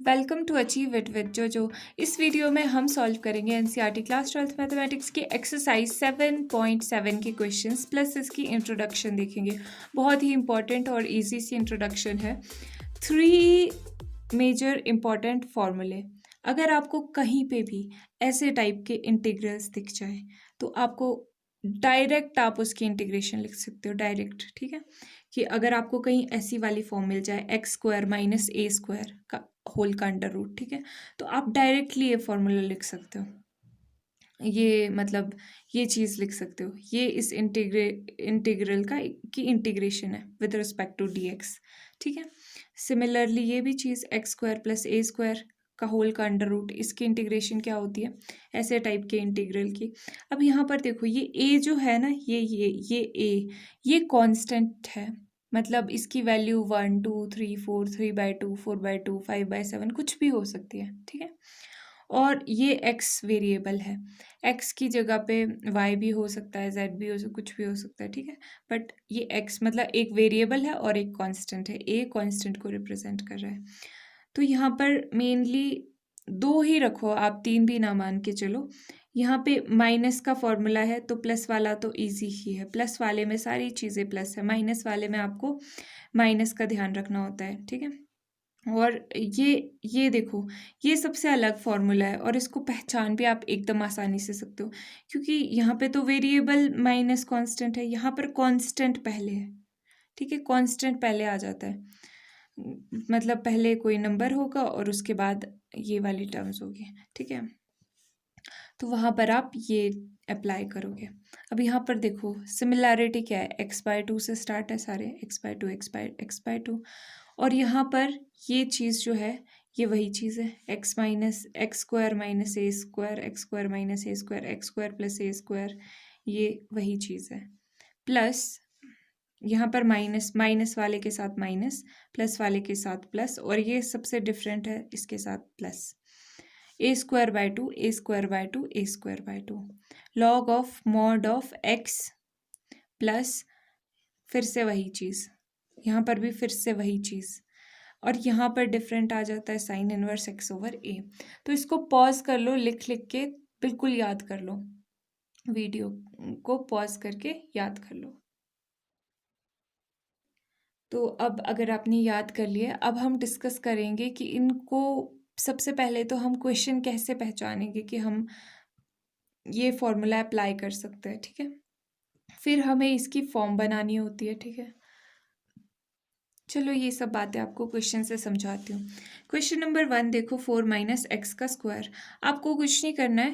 Welcome to achieve it with जो इस video में हम सॉल्व करेंगे एनसीईआरटी क्लास 12th मैथमेटिक्स की एक्सरसाइज 7.7 के क्वेश्चंस प्लस इसकी इंट्रोडक्शन देखेंगे। बहुत ही इंपॉर्टेंट और इजी सी इंट्रोडक्शन है। 3 मेजर इंपॉर्टेंट फॉर्मूले। अगर आपको कहीं पे भी ऐसे टाइप के इंटीग्रल्स दिख जाए तो आपको डायरेक्ट आप उसकी इंटीग्रेशन लिख सकते हो, डायरेक्ट। ठीक है, कि अगर आपको कहीं ऐसी वाली फॉर्म मिल जाए x² माइनस a² का होल का अंडर रूट, ठीक है, तो आप डायरेक्टली ये फॉर्मूला लिख सकते हो। ये मतलब ये चीज़ लिख सकते हो, ये इस इंटीग्रल का की इंटीग्रेशन है विद रिस्पेक्ट टू dx। ठीक है, सिमिलरली ये भी चीज़ x² प्लस a² का होल का अंडर रूट, इसकी इंटीग्रेशन क्या होती है ऐसे टाइप के इंटीग्रल की। अब यहाँ पर देखो, ये a जो है ना, ये a ये कांस्टेंट है, मतलब इसकी वैल्यू 1 2 3 4 3/2 4/2 5/7 कुछ भी हो सकती है। ठीक है, और ये x वेरिएबल है, x की जगह पे y भी हो सकता है, z भी हो सकता, कुछ भी हो सकता है। ठीक है, बट ये x मतलब एक वेरिएबल है और एक कांस्टेंट है, a कांस्टेंट को रिप्रेजेंट कर रहा है। तो यहाँ पर मेनली 2 ही रखो, आप 3 भी ना मान के चलो। यहाँ पे माइनस का फॉर्मूला है तो प्लस वाला तो इजी ही है, प्लस वाले में सारी चीज़ें प्लस है, माइनस वाले में आपको माइनस का ध्यान रखना होता है। ठीक है, और ये देखो, ये सबसे अलग फॉर्मूला है और इसको पहचान भी आप एकदम आसानी से सकते हो, क्योंकि यहाँ पे तो वेरिएबल माइनस कांस्टेंट है, यहाँ पर कांस्टेंट पहले है। ठीक है, कांस्टेंट पहले आ जाता है, मतलब पहले कोई नंबर होगा और उसके बाद ये वाली टर्म्स होगी। ठीक है, तो वहाँ पर आप ये अप्लाई करोगे। अब यहाँ पर देखो सिमिलैरिटी क्या है, x/2 से स्टार्ट है सारे, x/2 x/2, और यहाँ पर ये चीज़ जो है ये वही चीज़ है, x minus x² minus a² x² minus a² x² plus a², ये वही चीज़ है। प्लस यहाँ पर माइनस, माइनस वाले के साथ माइनस, प्लस वाले के साथ प्लस, और ये सबसे डिफरेंट है इसके साथ plus, a²/2 a²/2 a²/2, log of mod of x plus फिर से वही चीज़, यहाँ पर भी फिर से वही चीज़, और यहाँ पर डिफरेंट आ जाता है साइन इनवर्स x/a। तो इसको पॉज कर लो, लिख लिख के बिल्कुल याद कर लो, वीडियो को पॉज करके याद कर लो। तो अब अगर आपने याद कर लिया, अब हम डिस्कस करेंगे कि इनको, सबसे पहले तो हम क्वेश्चन कैसे पहचानेंगे कि हम ये फॉर्मूला अप्लाई कर सकते हैं। ठीक है, फिर हमें इसकी फॉर्म बनानी होती है। ठीक है, चलो ये सब बातें आपको क्वेश्चन से समझाती हूँ। क्वेश्चन नंबर 1 देखो, 4 माइनस एक्स का स्क्वायर। आपको कुछ नहीं करना है,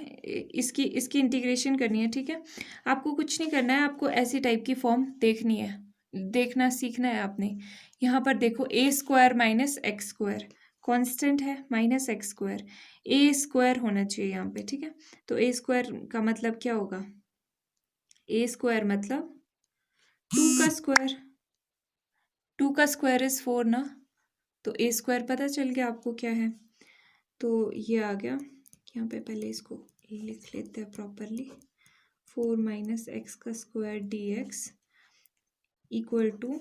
इसकी इंटीग्रेशन करनी है। ठीक है, आपको कुछ नहीं करना है, आपको ऐसी टाइप की फॉर्म देखनी है, देखना सीखना है आपने। यहाँ पर देखो a² माइनस x² कॉन्स्टेंट है, माइनस x², a² होना चाहिए यहाँ पे। ठीक है, तो a² का मतलब क्या होगा, a² मतलब 2 का स्क्वायर, 2 का स्क्वायर इज 4 ना, तो a² पता चल गया आपको क्या है। तो ये आ गया, यहाँ पे पहले इसको लिख लेते हैं प्रॉपरली, 4 माइनस एक्स का स्क्वायर dx इक्वल टू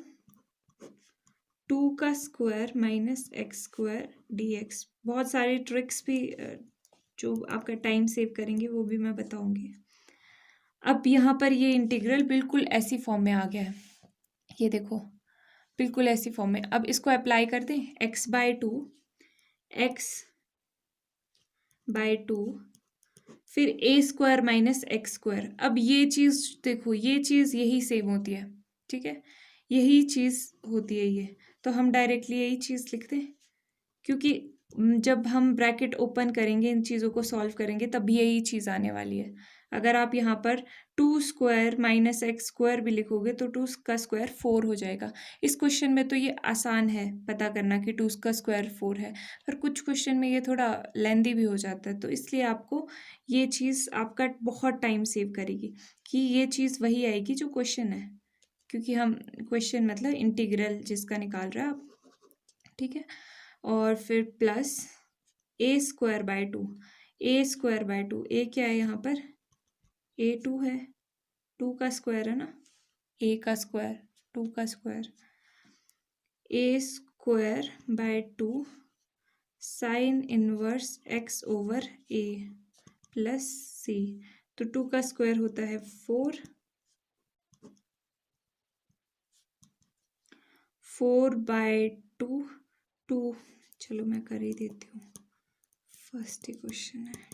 2 का स्क्वायर माइनस x² dx। बहुत सारे ट्रिक्स भी जो आपका टाइम सेव करेंगे वो भी मैं बताऊंगी। अब यहाँ पर ये इंटीग्रल बिल्कुल ऐसी फॉर्म में आ गया है, ये देखो बिल्कुल ऐसी फॉर्म में। अब इसको अप्लाई कर दें, x/2 x/2 फिर a² माइनस x²। अब ये चीज़ देखो, ये चीज़ यही सेम होती है। ठीक है, यही चीज़ होती है ये, तो हम डायरेक्टली यही चीज़ लिखते हैं, क्योंकि जब हम ब्रैकेट ओपन करेंगे, इन चीज़ों को सॉल्व करेंगे, तब यही चीज़ आने वाली है। अगर आप यहाँ पर 2² माइनस x² भी लिखोगे तो 2 का स्क्वायर 4 हो जाएगा। इस क्वेश्चन में तो ये आसान है पता करना कि 2 का स्क्वायर 4 है, पर कुछ क्वेश्चन में ये थोड़ा लेंदी भी हो जाता है, तो इसलिए आपको ये चीज़ आपका बहुत टाइम सेव करेगी कि ये चीज़ वही आएगी जो क्वेश्चन है, क्योंकि हम क्वेश्चन मतलब इंटीग्रल जिसका निकाल रहे हैं आप। ठीक है, और फिर प्लस a²/2, a² क्या है यहाँ पर, a2 है, 2 का स्क्वायर है ना, a का स्क्वायर 2 का square, a²/2 sine inverse x over A plus C. तो 2 का स्क्वायर होता है 4, 4/2, 2। चलो मैं कर ही देती हूँ, फर्स्ट ही क्वेश्चन है।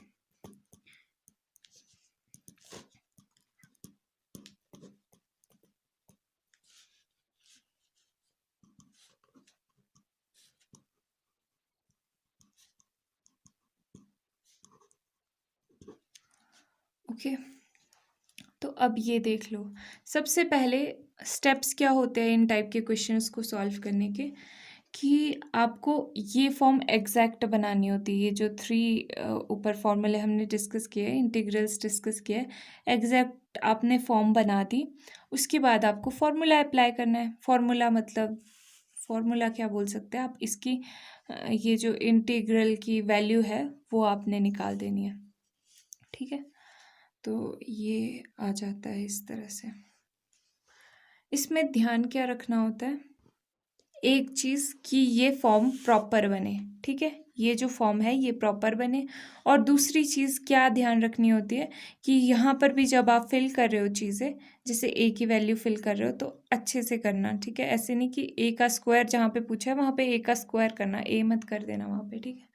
ओके, तो अब ये देख लो, सबसे पहले स्टेप्स क्या होते हैं इन टाइप के क्वेश्चंस को सॉल्व करने के, कि आपको ये फॉर्म एग्जैक्ट बनानी होती है। ये जो 3 ऊपर फॉर्मूले हमने डिस्कस किए हैं, इंटीग्रल्स डिस्कस किए हैं, एग्जैक्ट आपने फॉर्म बना दी। उसके बाद आपको फॉर्मूला अप्लाई करना है। फॉर्मूला मतलब फॉर्मूला क्या बोल सकते हैं आप, इसकी ये जो इंटीग्रल की वैल्यू है वो आपने निकाल देनी है। ठीक है, तो ये आ जाता है इस तरह से। इसमें ध्यान क्या रखना होता है, एक चीज़ कि ये फॉर्म प्रॉपर बने। ठीक है, ये जो फॉर्म है ये प्रॉपर बने। और दूसरी चीज़ क्या ध्यान रखनी होती है कि यहाँ पर भी जब आप फिल कर रहे हो चीज़ें, जैसे ए की वैल्यू फिल कर रहे हो तो अच्छे से करना। ठीक है, ऐसे नहीं कि ए का स्क्वायर जहाँ पे पूछा है वहाँ पे ए का स्क्वायर करना, ए मत कर देना वहाँ पे। ठीक है,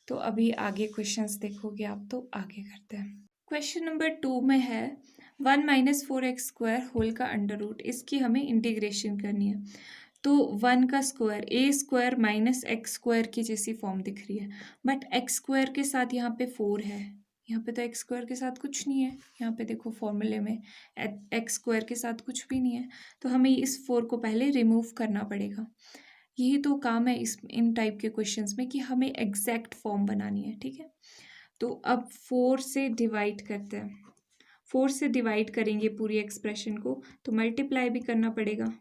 तो अभी आगे क्वेश्चंस देखोगे आप, तो आगे करते हैं। क्वेश्चन नंबर 2 में है 1 - 4x² होल का अंडर रूट, इसकी हमें इंटीग्रेशन करनी है। तो 1 का स्क्वायर a² माइनस x² की जैसी फॉर्म दिख रही है, बट x² के साथ यहाँ पे 4 है, यहाँ पे तो x² के साथ कुछ नहीं है। यहाँ पे देखो फॉर्मूले में x² के साथ कुछ भी नहीं है, तो हमें इस 4 को पहले रिमूव करना पड़ेगा। यही तो काम है इन टाइप के क्वेश्चंस में, कि हमें एग्जैक्ट फॉर्म बनानी है। ठीक है, तो अब 4 से डिवाइड करते हैं। 4 से डिवाइड करेंगे पूरी एक्सप्रेशन को, तो मल्टीप्लाई भी करना पड़ेगा।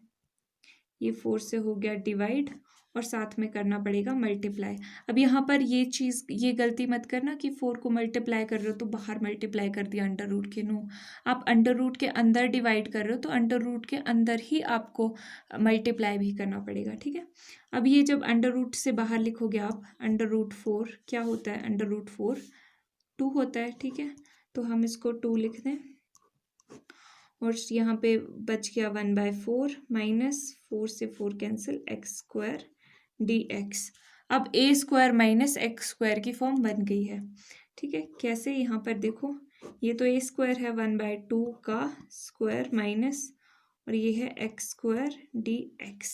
ये 4 से हो गया डिवाइड, और साथ में करना पड़ेगा मल्टीप्लाई। अब यहाँ पर ये चीज़, ये गलती मत करना कि 4 को मल्टीप्लाई कर रहे हो तो बाहर मल्टीप्लाई कर दिया अंडर रूट के। नो, आप अंडर रूट के अंदर डिवाइड कर रहे हो तो अंडर रूट के अंदर ही आपको मल्टीप्लाई भी करना पड़ेगा। ठीक है, अब ये जब अंडर रूट से बाहर लिखोगे आप, अंडर रूट 4 क्या होता है, अंडर रूट 4 2 होता है। ठीक है, तो हम इसको 2 लिख दें, और यहाँ पे बच गया 1/4 माइनस 4 से 4 कैंसिल x² dx। अब a² माइनस x² की फॉर्म बन गई है। ठीक है, कैसे, यहाँ पर देखो, ये तो a² है 1/2 का स्क्वायर माइनस, और ये है x² dx।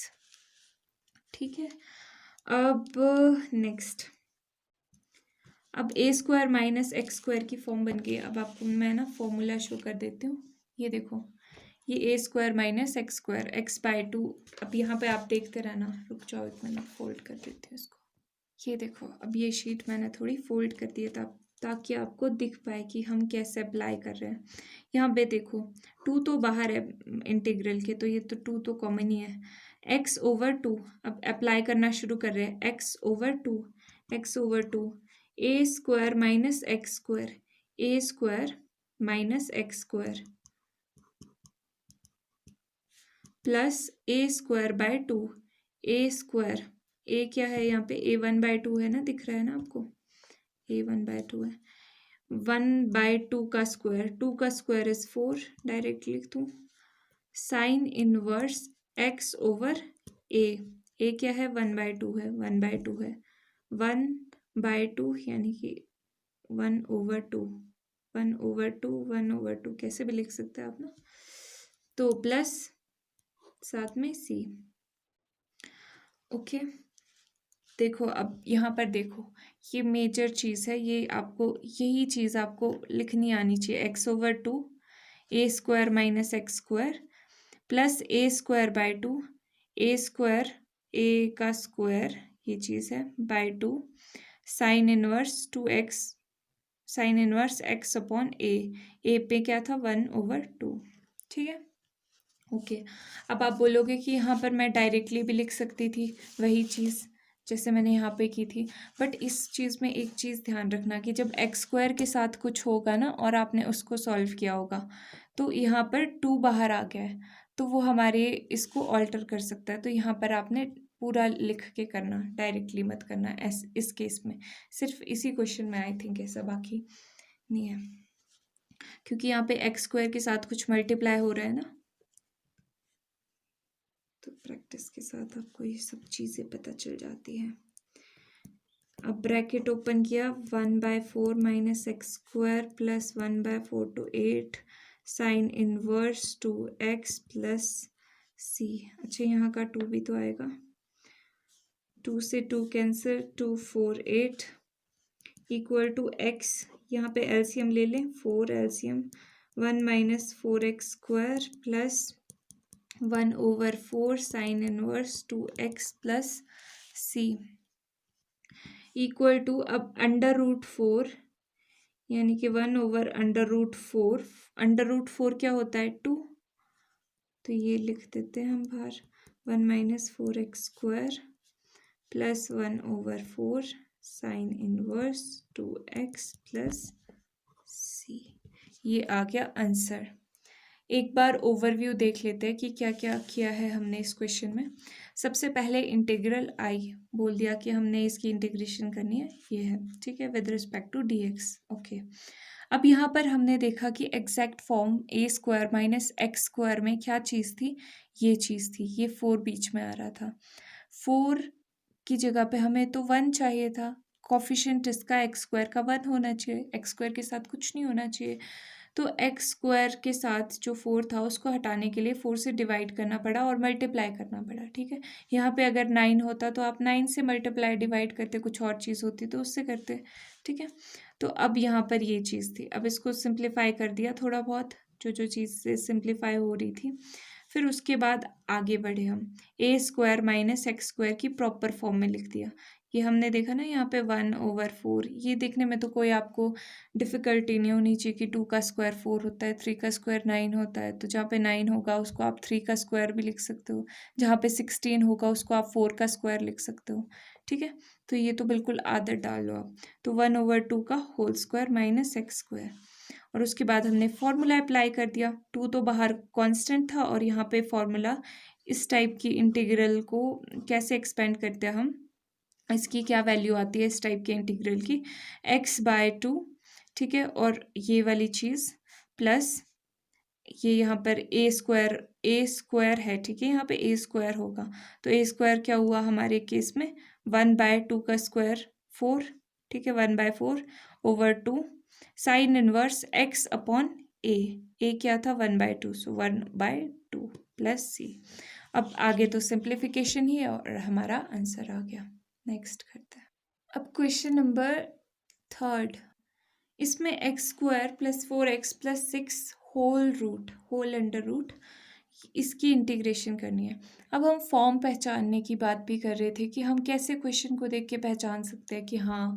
ठीक है, अब नेक्स्ट, अब a² माइनस x² की फॉर्म बन गई। अब आपको मैं ना फॉर्मूला शो कर देती हूँ। ये देखो, ये a² माइनस x², x/2। अब यहाँ पे आप देखते रहना, रुक जाओ, एक मिनट फोल्ड कर देती हूँ इसको। ये देखो, अब ये शीट मैंने थोड़ी फोल्ड कर दी है ताकि आपको दिख पाए कि हम कैसे अप्लाई कर रहे हैं। यहाँ पे देखो 2 तो बाहर है इंटीग्रल के, तो ये तो 2 तो कॉमन ही है। x/2, अब अप्लाई करना शुरू कर रहे हैं। x/2 a² minus x², a² minus x² plus a²/2, a², a क्या है यहाँ पे, a1/2 है ना, दिख रहा है ना आपको, a1/2 है। 1/2 का स्क्वायर, 2 का स्क्वायर इज 4, डायरेक्ट लिख दूँ। Sine inverse x over a क्या है, 1/2 है, 1/2 है, 1/2 यानी कि 1/2, 1/2, 1/2 कैसे भी लिख सकते हैं आप ना, तो प्लस साथ में c। ओके, देखो अब यहाँ पर देखो, ये मेजर चीज़ है, ये आपको, यही चीज़ आपको लिखनी आनी चाहिए। x/2 a² minus x² plus a²/2, a² a का स्क्वायर, ये चीज़ है, /2 sine inverse 2x, sine inverse x upon a पे क्या था, 1/2। ठीक है, ओके। अब आप बोलोगे कि यहाँ पर मैं डायरेक्टली भी लिख सकती थी वही चीज़ जैसे मैंने यहाँ पे की थी, बट इस चीज़ में एक चीज़ ध्यान रखना कि जब x² के साथ कुछ होगा ना और आपने उसको सॉल्व किया होगा, तो यहाँ पर 2 बाहर आ गया है, तो वो हमारे इसको ऑल्टर कर सकता है। तो यहाँ पर आपने पूरा लिख के करना, डायरेक्टली मत करना इस केस में। सिर्फ इसी क्वेश्चन में आई थिंक ऐसा, बाकी नहीं है, क्योंकि यहाँ पे एक्स स्क्वायर के साथ कुछ मल्टीप्लाई हो रहा है ना, तो प्रैक्टिस के साथ आपको ये सब चीज़ें पता चल जाती हैं। अब ब्रैकेट ओपन किया, 1/4 minus x square plus 1/4 to 8 sign inverse 2x plus c। अच्छा, यहाँ का 2 भी तो आएगा, 2 से 2 कैंसिल, 2 4 8 इक्वल टू x, यहाँ पे एलसीएम ले लें, 4 LCM, 1 minus 4x square plus 1/4 sine inverse 2x plus c equal to, अब √4 यानी कि 1/√4, √4 क्या होता है 2, तो ये लिख देते हैं हम बाहर, 1 minus 4x square plus 1/4 sine inverse 2x plus c। ये आ गया आंसर। एक बार ओवरव्यू देख लेते हैं कि क्या क्या किया है हमने इस क्वेश्चन में। सबसे पहले इंटीग्रल आई बोल दिया कि हमने इसकी इंटीग्रेशन करनी है, ये है, ठीक है, with respect to dx। Okay, अब यहाँ पर हमने देखा कि exact form a square minus x square में क्या चीज़ थी, ये चीज़ थी, ये 4 बीच में आ रहा था। 4 की जगह पे हमें तो 1 चाहिए था, कॉफिशिएंट इसका एक्स स्क्वायर का 1 होना चाहिए, एक्स स्क्वायर के साथ कुछ नहीं होना चाहिए। तो एक्स स्क्वायर के साथ जो 4 था उसको हटाने के लिए 4 से डिवाइड करना पड़ा और मल्टीप्लाई करना पड़ा, ठीक है। यहाँ पे अगर 9 होता तो आप 9 से मल्टीप्लाई डिवाइड करते, कुछ और चीज़ होती तो उससे करते, ठीक है। तो अब यहाँ पर ये चीज़ थी, अब इसको सिंप्लीफाई कर दिया थोड़ा बहुत, जो चीज़ से सिंप्लीफाई हो रही थी। फिर उसके बाद आगे बढ़े हम, a square minus x square की प्रॉपर फॉर्म में लिख दिया। ये हमने देखा ना यहाँ पे 1/4, ये देखने में तो कोई आपको डिफ़िकल्टी नहीं होनी चाहिए कि 2 का स्क्वायर 4 होता है, 3 का स्क्वायर 9 होता है, तो जहाँ पे 9 होगा उसको आप 3 का स्क्वायर भी लिख सकते हो, जहाँ पे 16 होगा उसको आप 4 का स्क्वायर लिख सकते हो, ठीक है। तो ये तो बिल्कुल आदत डाल लो आप, तो 1/2 का whole square minus x square, और उसके बाद हमने फॉर्मूला अप्लाई कर दिया। 2 तो बाहर कांस्टेंट था और यहाँ पे फॉर्मूला, इस टाइप की इंटीग्रल को कैसे एक्सपेंड करते हैं हम, इसकी क्या वैल्यू आती है इस टाइप के इंटीग्रल की, x/2, ठीक है, और ये वाली चीज़ प्लस ये यहाँ पर a स्क्वायर है, ठीक है, यहाँ पे a स्क्वायर होगा, तो a स्क्वायर क्या हुआ हमारे केस में, 1/2 का स्क्वायर 4, ठीक है, 1/4/2 sine inverse x upon a क्या था 1/2, सो 1/2 प्लस c। अब आगे तो सिंप्लीफिकेशन ही है और हमारा आंसर आ गया। नेक्स्ट करते हैं। अब क्वेश्चन नंबर 3, इसमें x square plus 4x plus 6 whole under root, इसकी इंटीग्रेशन करनी है। अब हम फॉर्म पहचानने की बात भी कर रहे थे कि हम कैसे क्वेश्चन को देख के पहचान सकते हैं कि हाँ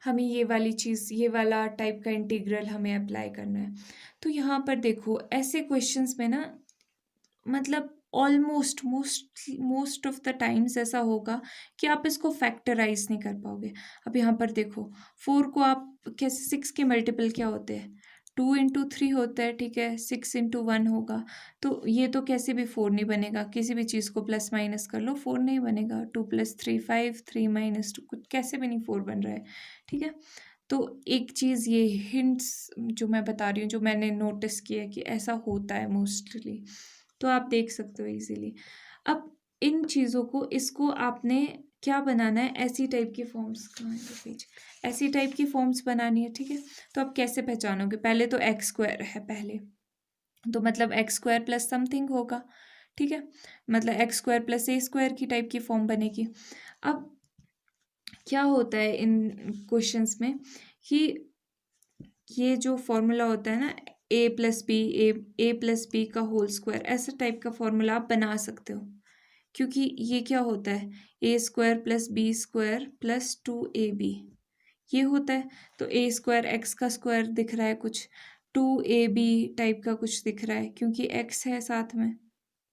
हमें ये वाली चीज़, ये वाला टाइप का इंटीग्रल हमें अप्लाई करना है। तो यहाँ पर देखो, ऐसे क्वेश्चंस में ना, मतलब almost most of the times ऐसा होगा कि आप इसको फैक्टराइज नहीं कर पाओगे। अब यहाँ पर देखो, 4 को आप कैसे, 6 के मल्टीपल क्या होते हैं, 2 × 3 होता है, ठीक है, 6 × 1 होगा, तो ये तो कैसे भी 4 नहीं बनेगा, किसी भी चीज़ को प्लस माइनस कर लो 4 नहीं बनेगा। 2 + 3 5, 3 - 2 कुछ कैसे भी नहीं 4 बन रहा है, ठीक है। तो एक चीज़ ये हिंट्स जो मैं बता रही हूँ, जो मैंने नोटिस किया है कि ऐसा होता है मोस्टली, तो आप देख सकते हो इजीली। अब इन चीज़ों को, इसको आपने क्या बनाना है, ऐसी टाइप की फॉर्म्स, कहाँ है वो पेज, ऐसी टाइप की फॉर्म्स बनानी है, ठीक है। तो आप कैसे पहचानोगे, पहले तो एक्स स्क्वायर है पहले, तो मतलब एक्स स्क्वायर प्लस समथिंग होगा, ठीक है, मतलब x square plus a square की टाइप की फॉर्म बनेगी। अब क्या होता है इन क्वेश्चंस में कि ये जो फॉर्मूला होता है ना, a+b का होल स्क्वायर, ऐसा टाइप का फॉर्मूला आप बना सकते हो, क्योंकि ये क्या होता है, a square plus b square plus 2ab ये होता है। तो a स्क्वायर x का स्क्वायर दिख रहा है कुछ, 2ab टाइप का कुछ दिख रहा है क्योंकि x है साथ में,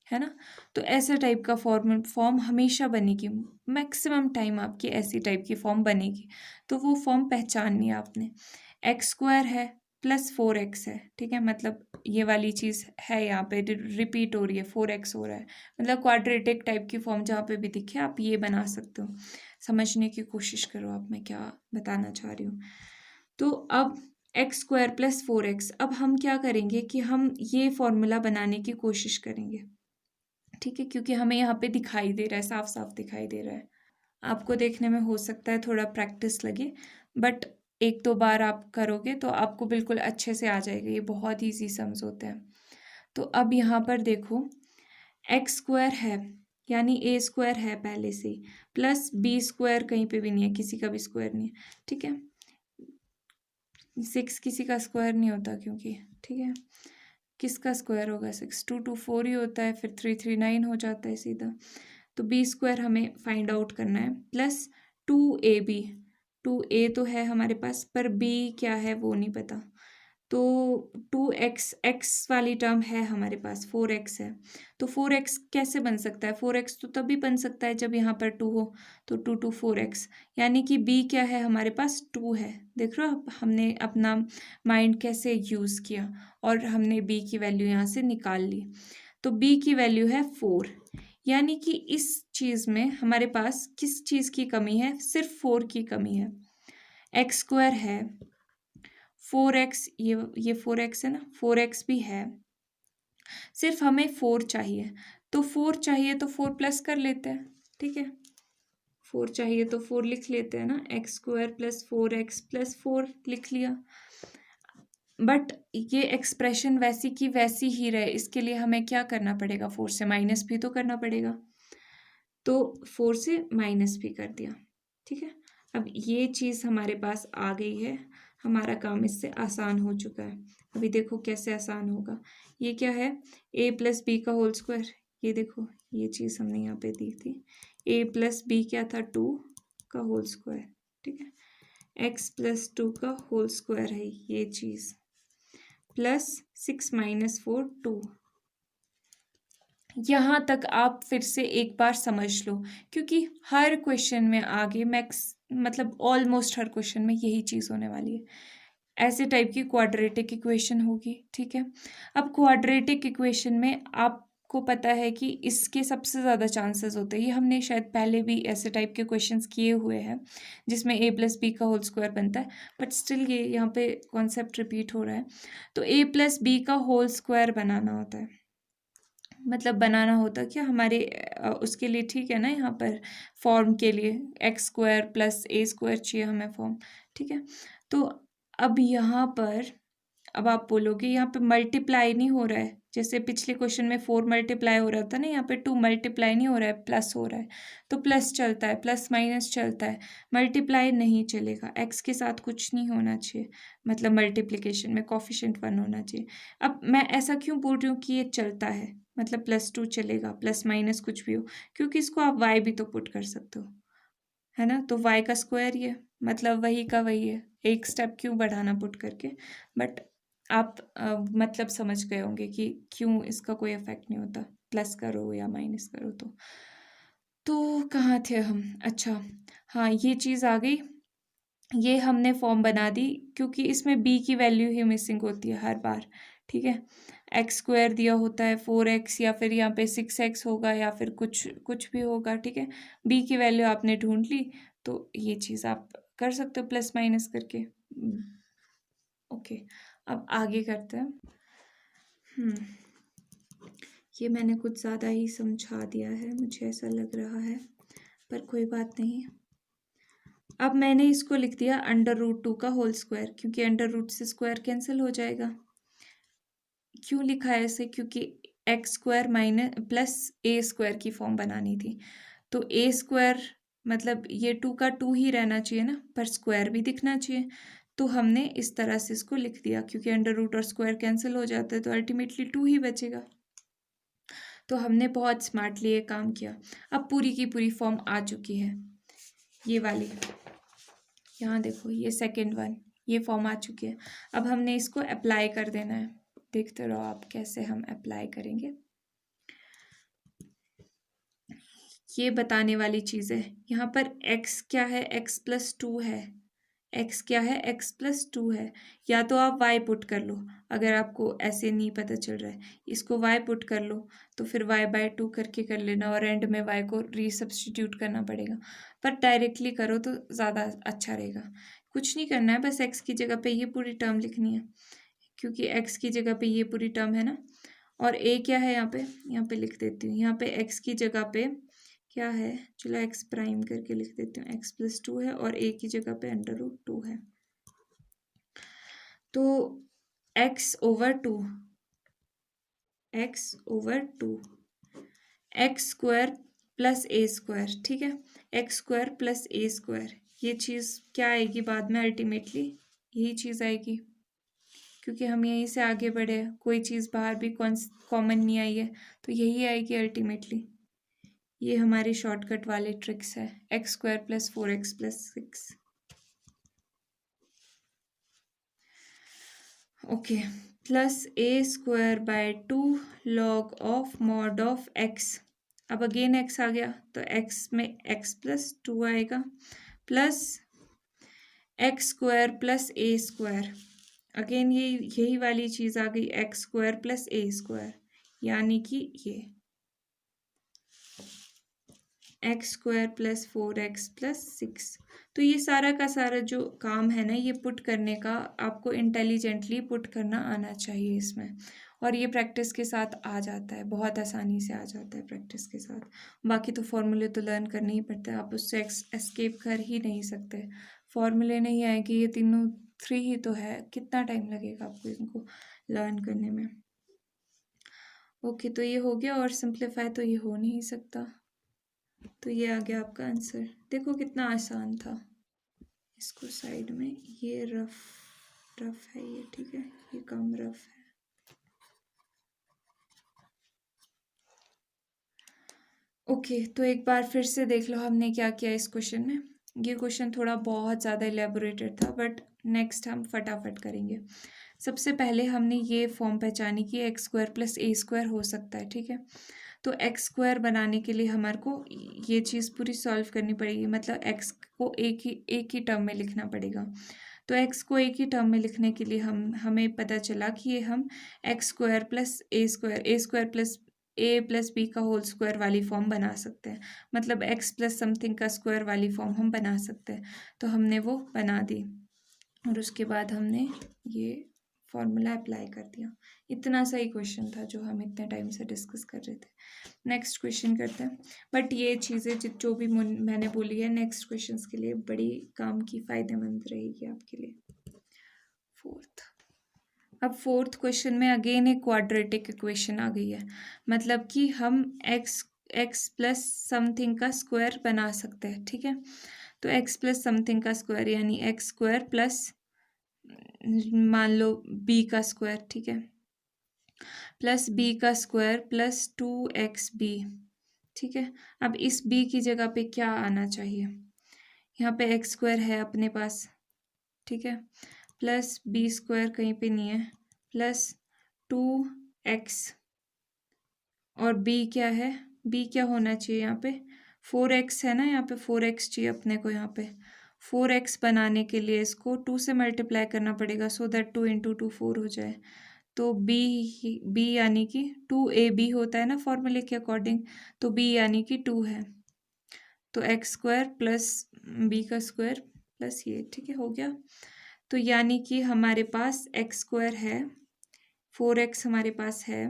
है ना। तो ऐसा टाइप का फॉर्म हमेशा बनेगी, मैक्सिमम टाइम आपकी ऐसी टाइप की फॉर्म बनेगी। तो वो फॉर्म पहचाननी है आपने, एक्स स्क्वायर है प्लस 4x है, ठीक है, मतलब ये वाली चीज़ है यहाँ पे रिपीट हो रही है, 4x हो रहा है, मतलब क्वाड्रेटिक टाइप की फॉर्म जहाँ पे भी दिखे आप ये बना सकते हो। समझने की कोशिश करो आप मैं क्या बताना चाह रही हूँ। तो अब x² + 4x, अब हम क्या करेंगे कि हम ये फॉर्मूला बनाने की कोशिश करेंगे, ठीक है, क्योंकि हमें यहाँ पे दिखाई दे रहा है, साफ साफ दिखाई दे रहा है। आपको देखने में हो सकता है थोड़ा प्रैक्टिस लगे, बट एक दो बार आप करोगे तो आपको बिल्कुल अच्छे से आ जाएगा, ये बहुत ईजी सम्स होते हैं। तो अब यहाँ पर देखो x² है, यानी a² है पहले से, प्लस b² कहीं पे भी नहीं है, किसी का भी स्क्वायर नहीं है, ठीक है, 6 किसी का स्क्वायर नहीं होता क्योंकि, ठीक है, किसका स्क्वायर होगा 6, 2 2 4 ही होता है, फिर 3 3 9 हो जाता है सीधा। तो b² हमें फाइंड आउट करना है, प्लस 2ab, 2a तो है हमारे पास, पर b क्या है वो नहीं पता, तो 2x, x वाली टर्म है हमारे पास, 4x है, तो 4x कैसे बन सकता है, 4x तो तभी बन सकता है जब यहाँ पर 2 हो, तो 2 2 4x, यानी कि b क्या है हमारे पास 2 है। देख रहे हो हमने अपना माइंड कैसे यूज़ किया और हमने b की वैल्यू यहाँ से निकाल ली, तो b की वैल्यू है 4, यानी कि इस चीज़ में हमारे पास किस चीज़ की कमी है, सिर्फ 4 की कमी है। x² है, 4x, ये 4x है ना, 4x भी है, सिर्फ हमें 4 चाहिए, तो 4 चाहिए तो 4 प्लस कर लेते हैं, ठीक है, 4 चाहिए तो 4 लिख लेते हैं ना, x² + 4x + 4 लिख लिया। बट ये एक्सप्रेशन वैसी की वैसी ही रहे, इसके लिए हमें क्या करना पड़ेगा, 4 से माइनस भी तो करना पड़ेगा, तो 4 से माइनस भी कर दिया, ठीक है। अब ये चीज़ हमारे पास आ गई है, हमारा काम इससे आसान हो चुका है। अभी देखो कैसे आसान होगा, ये क्या है, a + b का होल स्क्वायर, ये देखो ये चीज़ हमने यहाँ पे दी थी, a + b क्या था 2 का होल स्क्वायर, ठीक है, x + 2 का होल स्क्वायर है ये चीज़, प्लस 6 - 4 2। यहाँ तक आप फिर से एक बार समझ लो, क्योंकि हर क्वेश्चन में आगे मैक्स मतलब ऑलमोस्ट हर क्वेश्चन में यही चीज़ होने वाली है, ऐसे टाइप की क्वाड्रेटिक इक्वेशन होगी, ठीक है। अब क्वाड्रेटिक इक्वेशन में आपको पता है कि इसके सबसे ज़्यादा चांसेस होते हैं, ये हमने शायद पहले भी ऐसे टाइप के क्वेश्चंस किए हुए हैं जिसमें a + b का होल स्क्वायर बनता है, बट स्टिल ये यहाँ पे कॉन्सेप्ट रिपीट हो रहा है। तो a + b का होल स्क्वायर बनाना होता है, मतलब बनाना होता क्या हमारे उसके लिए, ठीक है ना, यहाँ पर फॉर्म के लिए x² + a² चाहिए हमें फॉर्म, ठीक है। तो अब यहाँ पर अब आप बोलोगे यहाँ पे मल्टीप्लाई नहीं हो रहा है, जैसे पिछले क्वेश्चन में 4 मल्टीप्लाई हो रहा था ना, यहाँ पे 2 मल्टीप्लाई नहीं हो रहा है, प्लस हो रहा है, तो प्लस चलता है, प्लस माइनस चलता है, मल्टीप्लाई नहीं चलेगा, x के साथ कुछ नहीं होना चाहिए, मतलब मल्टीप्लिकेशन में कोफिशिएंट 1 होना चाहिए। अब मैं ऐसा क्यों बोल रही हूँ कि ये चलता है, मतलब +2 चलेगा, प्लस माइनस कुछ भी हो, क्योंकि इसको आप y भी तो पुट कर सकते हो, है ना, तो y का स्क्वायर ही है, मतलब वही का वही है, एक स्टेप क्यों बढ़ाना पुट करके, बट आप मतलब समझ गए होंगे कि क्यों इसका कोई इफेक्ट नहीं होता, प्लस करो या माइनस करो। तो कहाँ थे हम, अच्छा हाँ ये चीज़ आ गई, ये हमने फॉर्म बना दी, क्योंकि इसमें b की वैल्यू ही मिसिंग होती है हर बार, ठीक है, x² दिया होता है 4x, या फिर यहाँ पे 6x होगा, या फिर कुछ कुछ भी होगा, ठीक है, b की वैल्यू आपने ढूंढ ली, तो ये चीज़ आप कर सकते हो प्लस माइनस करके। ओके, अब आगे करते हैं। ये मैंने कुछ ज़्यादा ही समझा दिया है, मुझे ऐसा लग रहा है, पर कोई बात नहीं। अब मैंने इसको लिख दिया √2 का होल स्क्वायर, क्योंकि √ से स्क्वायर कैंसिल हो जाएगा। क्यों लिखा है ऐसे, क्योंकि x² + a² की फॉर्म बनानी थी, तो a² मतलब ये 2 का 2 ही रहना चाहिए ना, पर स्क्वायर भी दिखना चाहिए, तो हमने इस तरह से इसको लिख दिया, क्योंकि √ और स्क्वायर कैंसिल हो जाता है तो अल्टीमेटली 2 ही बचेगा। तो हमने बहुत स्मार्टली ये काम किया। अब पूरी की पूरी फॉर्म आ चुकी है, ये वाली, यहाँ देखो ये सेकंड वन, ये फॉर्म आ चुकी है। अब हमने इसको अप्लाई कर देना है, देखते रहो आप कैसे हम अप्लाई करेंगे, ये बताने वाली चीज़ है। यहाँ पर x क्या है, x + 2 है, एक्स क्या है, एक्स प्लस टू है। या तो आप वाई पुट कर लो, अगर आपको ऐसे नहीं पता चल रहा है, इसको वाई पुट कर लो, तो फिर वाई बाय टू करके कर लेना और एंड में वाई को रीसब्स्टिट्यूट करना पड़ेगा। पर डायरेक्टली करो तो ज़्यादा अच्छा रहेगा। कुछ नहीं करना है, बस एक्स की जगह पे ये पूरी टर्म लिखनी है, क्योंकि एक्स की जगह पे ये पूरी टर्म है ना। और ए क्या है यहाँ पे लिख देती हूँ। यहाँ पे एक्स की जगह पे क्या है, चलो एक्स प्राइम करके लिख देती हूँ, एक्स प्लस टू है और ए की जगह पे अंडर रूट टू है। तो x over two, x square plus a square, ठीक है, x square plus a square, ये चीज़ क्या आएगी बाद में, अल्टीमेटली यही चीज़ आएगी, क्योंकि हम यहीं से आगे बढ़े हैं, कोई चीज़ बाहर भी कॉमन नहीं आई है, तो यही आएगी अल्टीमेटली। ये हमारी शॉर्टकट वाले ट्रिक्स है, x square plus 4x plus 6। Okay, plus a square by 2 log of mod of x. अब अगेन एक्स आ गया, तो एक्स में एक्स प्लस टू आएगा, plus x square plus a square, again यही वाली चीज़ आ गई, x square plus a square, यानी कि ये x square plus 4x plus 6। तो ये सारा का सारा जो काम है ना, ये पुट करने का आपको इंटेलिजेंटली पुट करना आना चाहिए इसमें, और ये प्रैक्टिस के साथ आ जाता है, बहुत आसानी से आ जाता है प्रैक्टिस के साथ। बाकी तो फॉर्मूले तो लर्न करने ही पड़ते हैं, आप उससे एस्केप कर ही नहीं सकते। फॉर्मूले नहीं आएगी, ये तीनों थ्री ही तो है, कितना टाइम लगेगा आपको इनको लर्न करने में। ओके, तो ये हो गया, और सिंप्लीफाई तो ये हो नहीं सकता, तो ये आ गया आपका आंसर। देखो कितना आसान था। इसको साइड में, ये रफ है ये, ठीक है, ये कम रफ है। ओके, तो एक बार फिर से देख लो हमने क्या किया इस क्वेश्चन में। ये क्वेश्चन थोड़ा बहुत ज़्यादा एलेबोरेटेड था, बट नेक्स्ट हम फटाफट करेंगे। सबसे पहले हमने ये फॉर्म पहचानी कि x square plus a square हो सकता है, ठीक है। तो एक्स स्क्वायर बनाने के लिए हमारे को ये चीज़ पूरी सॉल्व करनी पड़ेगी, मतलब एक्स को एक ही टर्म में लिखना पड़ेगा। तो एक्स को एक ही टर्म में लिखने के लिए हमें पता चला कि ये हम x square plus a square plus A plus B का होल स्क्वायर वाली फॉर्म बना सकते हैं, मतलब एक्स प्लस समथिंग का स्क्वायर वाली फॉर्म हम बना सकते हैं। तो हमने वो बना दी, और उसके बाद हमने ये फॉर्मूला अप्लाई कर दिया। इतना सही क्वेश्चन था जो हम इतने टाइम से डिस्कस कर रहे थे। नेक्स्ट क्वेश्चन करते हैं, बट ये चीज़ें जो भी मैंने बोली है नेक्स्ट क्वेश्चंस के लिए बड़ी काम की, फ़ायदेमंद रहेगी आपके लिए। अब फोर्थ क्वेश्चन में अगेन एक क्वाड्रेटिक इक्वेशन आ गई है, मतलब कि हम एक्स प्लस समथिंग का स्क्वायर बना सकते हैं, ठीक है। तो एक्स प्लस समथिंग का स्क्वायर, यानी एक्स स्क्वायर प्लस मान लो बी का स्क्वायर, ठीक है, प्लस बी का स्क्वायर प्लस 2xb, ठीक है। अब इस b की जगह पे क्या आना चाहिए, यहाँ पे एक्स स्क्वायर है अपने पास, ठीक है, प्लस बी स्क्वायर कहीं पे नहीं है, प्लस 2x, और b क्या है, b क्या होना चाहिए यहाँ पे, 4x है ना, यहाँ पे 4x चाहिए अपने को। यहाँ पे 4x बनाने के लिए इसको 2 से मल्टीप्लाई करना पड़ेगा, सो दैट 2 इंटू 2 4 हो जाए। तो b यानी कि 2ab होता है ना फॉर्मूले के अकॉर्डिंग, तो b यानी कि 2 है, तो एक्स स्क्वायर प्लस बी का स्क्वायर प्लस ये, ठीक है, हो गया। तो यानी कि हमारे पास एक्स स्क्वायर है, 4x हमारे पास है,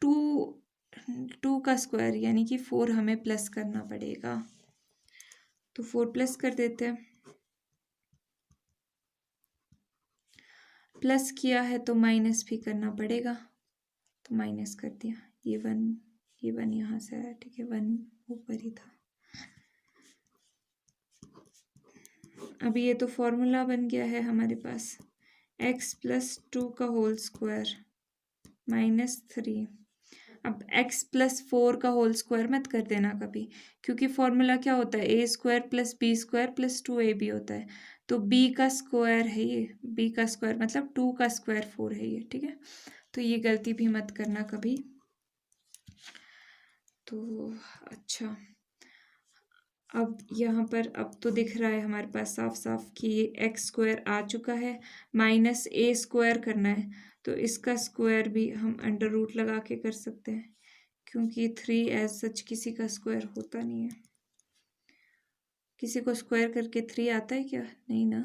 2 का स्क्वायर यानी कि 4 हमें प्लस करना पड़ेगा, तो 4 प्लस कर देते हैं। प्लस किया है तो माइनस भी करना पड़ेगा, तो माइनस कर दिया, ये वन यहाँ से आया, ठीक है, 1 ऊपर ही था। अब ये तो फॉर्मूला बन गया है हमारे पास, x प्लस 2 का होल स्क्वायर माइनस 3। अब x प्लस 4 का होल स्क्वायर मत कर देना कभी, क्योंकि फॉर्मूला क्या होता है, a square plus b square plus 2ab होता है, तो b का स्क्वायर है ये, b का स्क्वायर मतलब 2 का स्क्वायर 4 है ये, ठीक है। तो ये गलती भी मत करना कभी। तो अच्छा, अब यहाँ पर अब तो दिख रहा है हमारे पास साफ साफ कि ये एक्स स्क्वायर आ चुका है, माइनस ए स्क्वायर करना है तो इसका स्क्वायर भी हम अंडर रूट लगा के कर सकते हैं, क्योंकि 3 एज सच किसी का स्क्वायर होता नहीं है। किसी को स्क्वायर करके 3 आता है क्या? नहीं ना,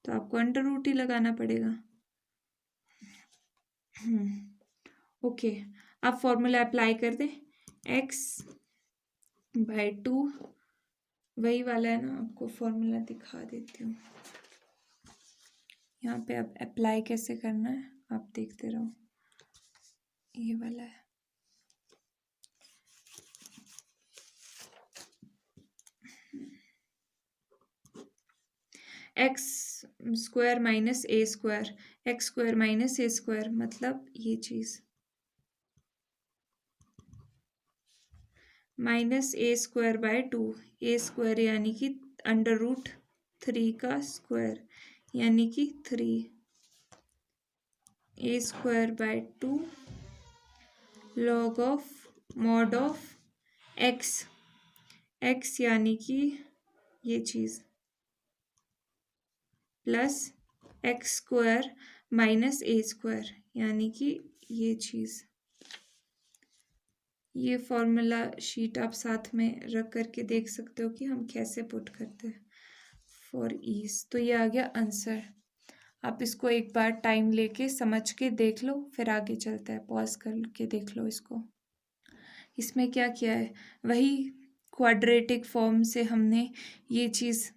तो आपको अंडर रूट ही लगाना पड़ेगा। ओके, आप फॉर्मूला अप्लाई कर दें, x/2 वही वाला है ना, आपको फॉर्मूला दिखा देती हूँ। यहाँ पे अब अप्लाई कैसे करना है आप देखते रहो, ये वाला है। एक्स स्क्वायर माइनस ए स्क्वायर, एक्स स्क्वायर माइनस ए स्क्वायर मतलब ये चीज़, minus A square by 2, A square यानी कि अंडर रूट 3 का स्क्वायर यानी कि 3, A square by 2 log of mod of x, x यानी कि ये चीज़ प्लस एक्स स्क्वायर माइनस ए स्क्वायर यानी कि ये चीज़। ये फॉर्मूला शीट आप साथ में रख करके देख सकते हो कि हम कैसे पुट करते हैं फॉर ईज। तो ये आ गया आंसर। आप इसको एक बार टाइम लेके समझ के देख लो, फिर आगे चलता है, पॉज करके देख लो इसको। इसमें क्या किया है, वही क्वाड्रेटिक फॉर्म से हमने ये चीज़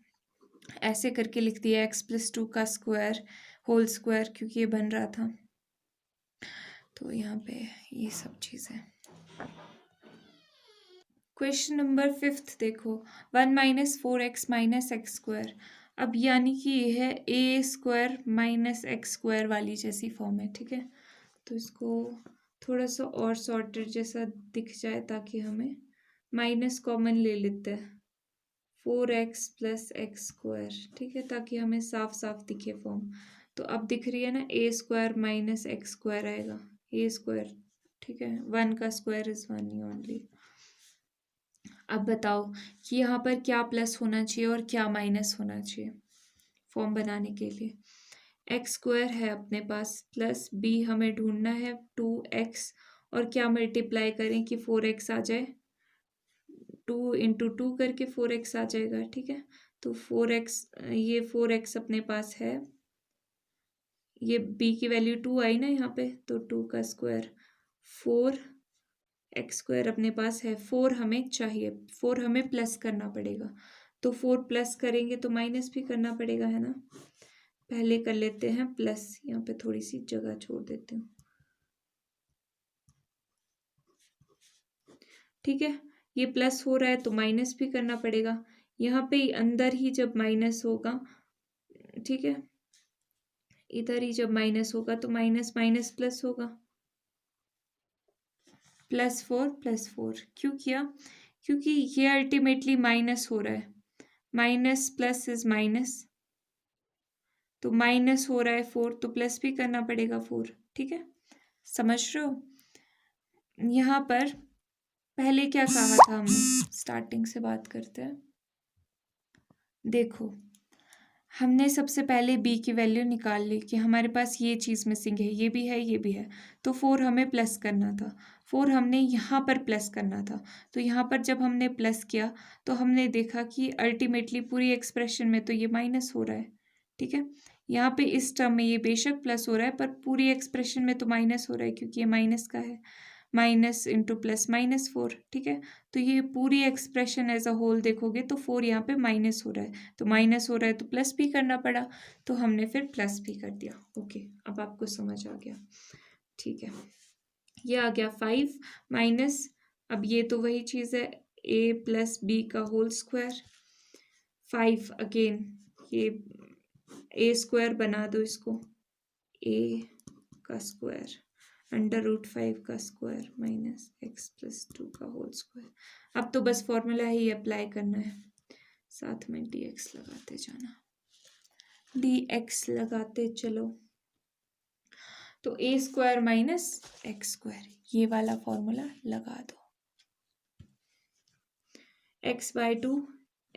ऐसे करके लिख दिया, x+2 का स्क्वायर होल स्क्वायर, क्योंकि ये बन रहा था। तो यहाँ पे ये सब चीज़ें। क्वेश्चन नंबर 5 देखो, 1 minus 4x minus x square. अब यानी कि ये है ए स्क्वायर माइनस एक्स स्क्वायर वाली जैसी फॉर्म है, ठीक है। तो इसको थोड़ा सा और सॉर्टेड जैसा दिख जाए, ताकि हमें माइनस कॉमन ले लेते हैं, 4x प्लस एक्स स्क्वायर, ठीक है, ताकि हमें साफ साफ दिखे फॉर्म। तो अब दिख रही है ना, a square minus x square आएगा, ए स्क्वायर, ठीक है, 1 का स्क्वायर इज 1 ही ओनली। अब बताओ कि यहाँ पर क्या प्लस होना चाहिए और क्या माइनस होना चाहिए फॉर्म बनाने के लिए। एक्स स्क्वायर है अपने पास, प्लस बी हमें ढूंढना है 2x, और क्या मल्टीप्लाई करें कि 4x आ जाए, 2 इंटू 2 करके 4x आ जाएगा, ठीक है। तो 4x, ये 4x अपने पास है, ये b की वैल्यू 2 आई ना यहाँ पे, तो 2 का स्क्वायर 4 एक्स स्क्वायर अपने पास है, 4 हमें चाहिए, 4 हमें प्लस करना पड़ेगा। तो 4 प्लस करेंगे तो माइनस भी करना पड़ेगा, है ना। पहले कर लेते हैं प्लस, यहाँ पे थोड़ी सी जगह छोड़ देती हूँ, ठीक है। ये प्लस हो रहा है तो माइनस भी करना पड़ेगा, यहाँ पे अंदर ही जब माइनस होगा, ठीक है, इधर ही जब माइनस होगा तो माइनस माइनस प्लस होगा, +4 क्यों किया, क्योंकि ये अल्टीमेटली माइनस हो रहा है, माइनस प्लस इज माइनस, तो माइनस हो रहा है 4 तो प्लस भी करना पड़ेगा 4, ठीक है, समझ रहे हो। यहाँ पर पहले क्या कहा था हमने, स्टार्टिंग से बात करते हैं। देखो, हमने सबसे पहले b की वैल्यू निकाल ली कि हमारे पास ये चीज़ मिसिंग है, ये भी है, ये भी है, तो 4 हमें प्लस करना था, 4 हमने यहाँ पर प्लस करना था। तो यहाँ पर जब हमने प्लस किया तो हमने देखा कि अल्टीमेटली पूरी एक्सप्रेशन में तो ये माइनस हो रहा है, ठीक है। यहाँ पे इस टर्म में ये बेशक प्लस हो रहा है, पर पूरी एक्सप्रेशन में तो माइनस हो रहा है, क्योंकि ये माइनस का है, माइनस इंटू प्लस -4, ठीक है। तो ये पूरी एक्सप्रेशन एज अ होल देखोगे तो 4 यहाँ पे माइनस हो रहा है, तो माइनस हो रहा है तो प्लस भी करना पड़ा, तो हमने फिर प्लस भी कर दिया। ओके, अब आपको समझ आ गया, ठीक है। ये आ गया 5 माइनस, अब ये तो वही चीज़ है, a प्लस बी का होल स्क्वायर, 5 अगेन, ये a स्क्वायर बना दो इसको, a का स्क्वायर √5 का स्क्वायर माइनस x+2 का होल स्क्वायर। अब तो बस फॉर्मूला ही अप्लाई करना है, साथ में dx लगाते जाना, dx लगाते चलो। तो a square minus x square, ये वाला फॉर्मूला लगा दो, x/2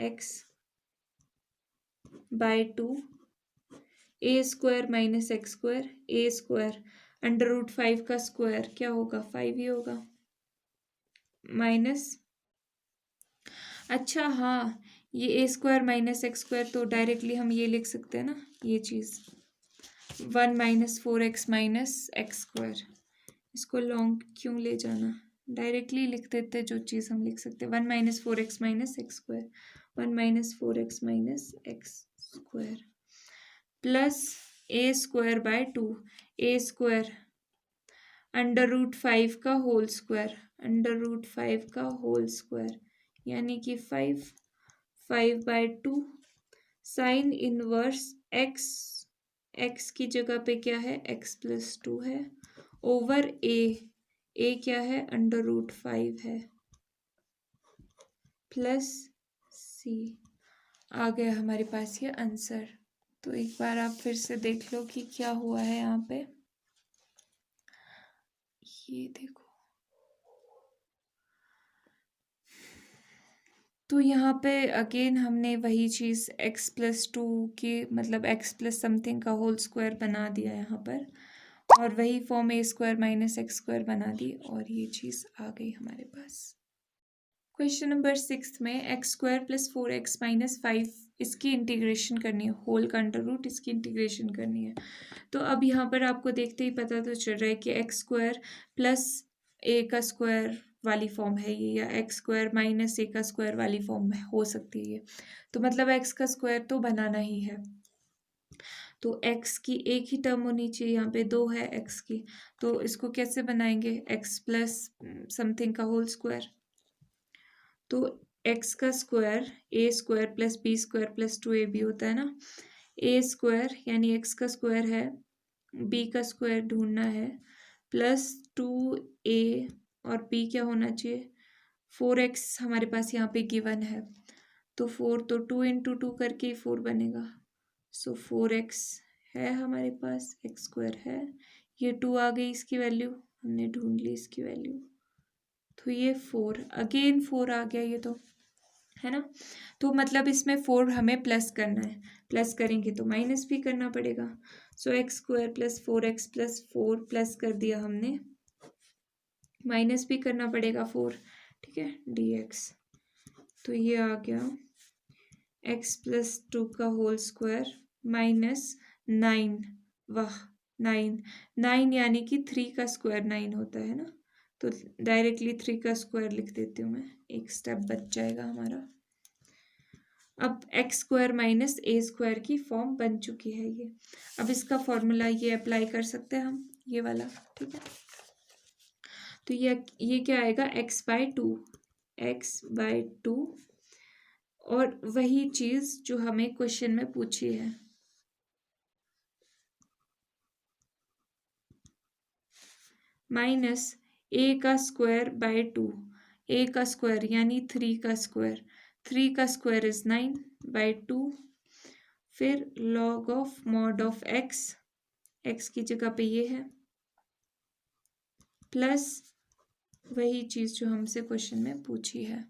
x bye 2 A square minus x square, a square under root 5 का स्क्वायर क्या होगा, 5 ही होगा, माइनस, अच्छा हाँ, ये ए स्क्वायर माइनस एक्स स्क्वायर तो डायरेक्टली हम ये लिख सकते हैं ना, ये चीज़ 1 minus 4x minus x square, इसको लॉन्ग क्यों ले जाना, डायरेक्टली लिख देते जो चीज़ हम लिख सकते हैं 1 minus 4x minus x square, 1 minus 4x minus x square plus a square by 2 A square under root 5 का होल स्क्वायर, अंडर रूट 5 का होल स्क्वायर यानी कि 5 by 2 sine inverse x, x की जगह पे क्या है एक्स प्लस 2 है ओवर ए क्या है अंडर रूट 5 है प्लस सी, आ गया हमारे पास ये आंसर। तो एक बार आप फिर से देख लो कि क्या हुआ है यहाँ पे, ये देखो, तो यहाँ पे अगेन हमने वही चीज़ x प्लस 2 के मतलब x प्लस समथिंग का होल स्क्वायर बना दिया यहाँ पर, और वही फॉर्म ए स्क्वायर माइनस एक्स स्क्वायर बना दी और ये चीज़ आ गई हमारे पास। क्वेश्चन नंबर 6 में x square plus 4x minus 5 इसकी इंटीग्रेशन करनी है, होल का अंडर रूट इसकी इंटीग्रेशन करनी है। तो अब यहाँ पर आपको देखते ही पता तो चल रहा है कि एक्स स्क्वायर प्लस ए का स्क्वायर वाली फॉर्म है ये, या एक्स स्क्वायर माइनस ए का स्क्वायर वाली फॉर्म हो सकती है ये, तो मतलब एक्स का स्क्वायर तो बनाना ही है। तो एक्स की एक ही टर्म होनी चाहिए, यहाँ पे 2 है एक्स की, तो इसको कैसे बनाएंगे, एक्स प्लस समथिंग का होल स्क्वायर, तो एक्स का square a square plus b square plus 2ab होता है ना, ए स्क्वायर यानी एक्स का स्क्वायर है, बी का स्क्वायर ढूंढना है, प्लस 2a और b क्या होना चाहिए, 4x हमारे पास यहाँ पे गिवन है, तो 4 तो 2 इंटू 2 करके ही 4 बनेगा, सो 4x है हमारे पास, एक्स स्क्वायर है, ये 2 आ गई इसकी वैल्यू, हमने ढूंढ ली इसकी वैल्यू, तो ये 4 अगेन 4 आ गया ये तो, है ना, तो मतलब इसमें 4 हमें प्लस करना है, प्लस करेंगे तो माइनस भी करना पड़ेगा, so x square plus 4x plus 4 plus कर दिया हमने, माइनस भी करना पड़ेगा 4, ठीक है, dx, तो ये आ गया x प्लस 2 का होल स्क्वायर माइनस 9, वाह 9 यानी कि 3 का स्क्वायर 9 होता है ना, तो डायरेक्टली 3 का स्क्वायर लिख देती हूँ मैं, एक स्टेप बच जाएगा हमारा। अब एक्स स्क्वायर माइनस ए स्क्वायर की फॉर्म बन चुकी है ये, अब इसका फॉर्मूला ये अप्लाई कर सकते हैं हम, ये वाला, ठीक है, तो ये क्या आएगा एक्स बाय टू और वही चीज़ जो हमें क्वेश्चन में पूछी है, माइनस ए का स्क्वायर बाय 2, ए का स्क्वायर यानी 3 का स्क्वायर, 3 का स्क्वायर इज 9 बाय 2, फिर log of mod of x की जगह पे ये है, प्लस वही चीज़ जो हमसे क्वेश्चन में पूछी है,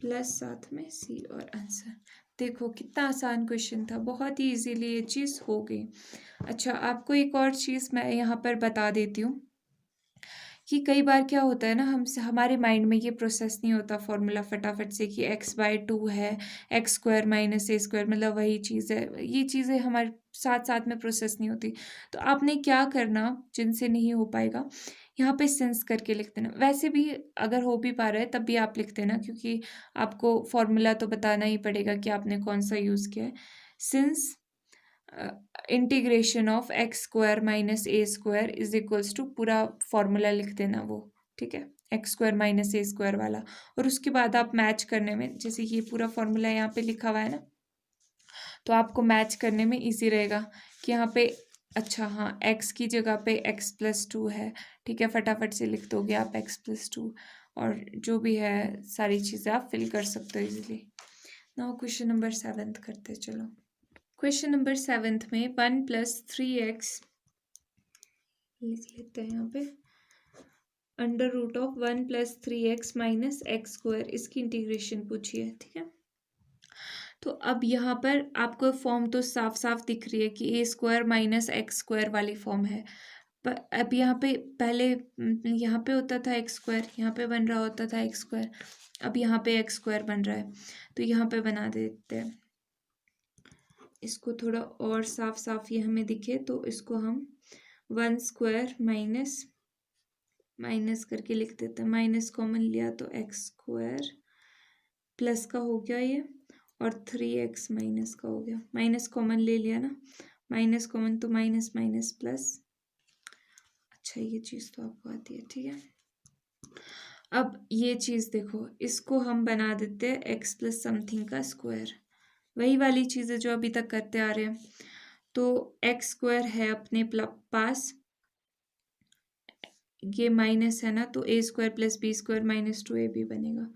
प्लस साथ में सी और आंसर। देखो कितना आसान क्वेश्चन था, बहुत ही इजीली ये चीज़ हो गई। अच्छा, आपको एक और चीज़ मैं यहाँ पर बता देती हूँ कि कई बार क्या होता है ना, हमसे हमारे माइंड में ये प्रोसेस नहीं होता फॉर्मूला फटाफट से कि एक्स बाय 2 है, एक्स स्क्वायर माइनस ए स्क्वायर मतलब वही चीज़ है, ये चीज़ें हमारे साथ साथ में प्रोसेस नहीं होती। तो आपने क्या करना, जिनसे नहीं हो पाएगा यहाँ पे सेंस करके लिख देना, वैसे भी अगर हो भी पा रहा है तब भी आप लिख देना, क्योंकि आपको फॉर्मूला तो बताना ही पड़ेगा कि आपने कौन सा यूज़ किया है। Since integration of x square minus A square is equals to, पूरा फॉर्मूला लिख देना वो, ठीक है, एक्स स्क्वायर माइनस ए स्क्वायर वाला, और उसके बाद आप मैच करने में, जैसे ये पूरा फॉर्मूला यहाँ पे लिखा हुआ है ना, तो आपको मैच करने में इजी रहेगा कि यहाँ पे, अच्छा हाँ, एक्स की जगह पे एक्स प्लस 2 है, ठीक है, फटाफट से लिख दोगे आप एक्स प्लस 2, और जो भी है सारी चीज़ें आप फिल कर सकते हो इजीली। नाउ क्वेश्चन नंबर 7 करते हैं, चलो। क्वेश्चन नंबर 7 में 1 प्लस 3x लिख लेते हैं यहाँ पे, under root of 1+3x minus x square, इसकी इंटीग्रेशन पूछी है। ठीक है, तो अब यहाँ पर आपको फॉर्म तो साफ साफ दिख रही है कि ए स्क्वायर माइनस एक्स स्क्वायर वाली फॉर्म है। पर अब यहाँ पे पहले यहाँ पे होता था एक्स स्क्वायर, यहाँ पे बन रहा होता था एक्स स्क्वायर, अब यहाँ पे एक्स स्क्वायर बन रहा है, तो यहाँ पे बना देते हैं इसको थोड़ा और साफ साफ ये हमें दिखे, तो इसको हम 1 स्क्वायर माइनस माइनस करके लिख देते हैं, माइनस कॉमन लिया तो एक्स स्क्वायर प्लस का हो गया ये, और 3x माइनस का हो गया, माइनस कॉमन ले लिया ना, माइनस कॉमन तो माइनस माइनस प्लस। अच्छा, ये चीज़ तो आपको आती है। ठीक है, अब ये चीज़ देखो, इसको हम बना देते हैं एक्स प्लस समथिंग का स्क्वायर, वही वाली चीज़ है जो अभी तक करते आ रहे हैं। तो एक्स स्क्वायर है अपने पास, ये माइनस है ना, तो a square plus b square minus 2ab बनेगा।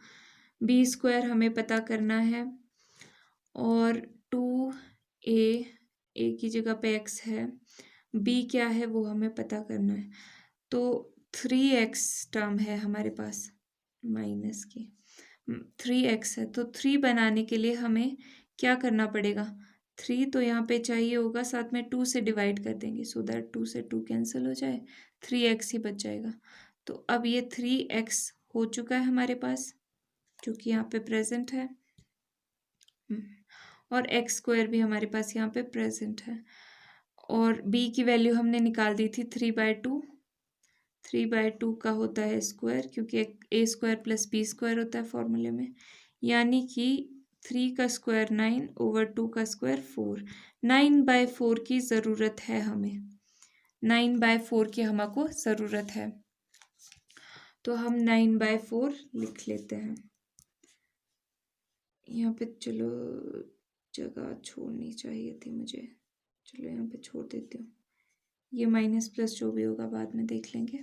बी स्क्वायर हमें पता करना है, और 2a, ए की जगह पे x है, b क्या है वो हमें पता करना है। तो 3x टर्म है हमारे पास माइनस की, 3x है, तो 3 बनाने के लिए हमें क्या करना पड़ेगा, 3 तो यहाँ पे चाहिए होगा, साथ में 2 से डिवाइड कर देंगे, सो दैट 2 से 2 कैंसिल हो जाए, 3x ही बच जाएगा। तो अब ये 3x हो चुका है हमारे पास, जो कि यहाँ पे प्रेजेंट है, और एक्स स्क्वायर भी हमारे पास यहाँ पे प्रेजेंट है, और b की वैल्यू हमने निकाल दी थी 3/2, 3/2 का होता है स्क्वायर, क्योंकि ए स्क्वायर प्लस बी स्क्वायर होता है फॉर्मूले में, यानी कि 3 का स्क्वायर 9 ओवर 2 का स्क्वायर 4, 9/4 की ज़रूरत है हमें, 9/4 की हमको ज़रूरत है, तो हम 9/4 लिख लेते हैं यहाँ पे। चलो, जगह छोड़नी चाहिए थी मुझे, चलो यहाँ पे छोड़ देती हूँ, ये माइनस प्लस जो भी होगा बाद में देख लेंगे।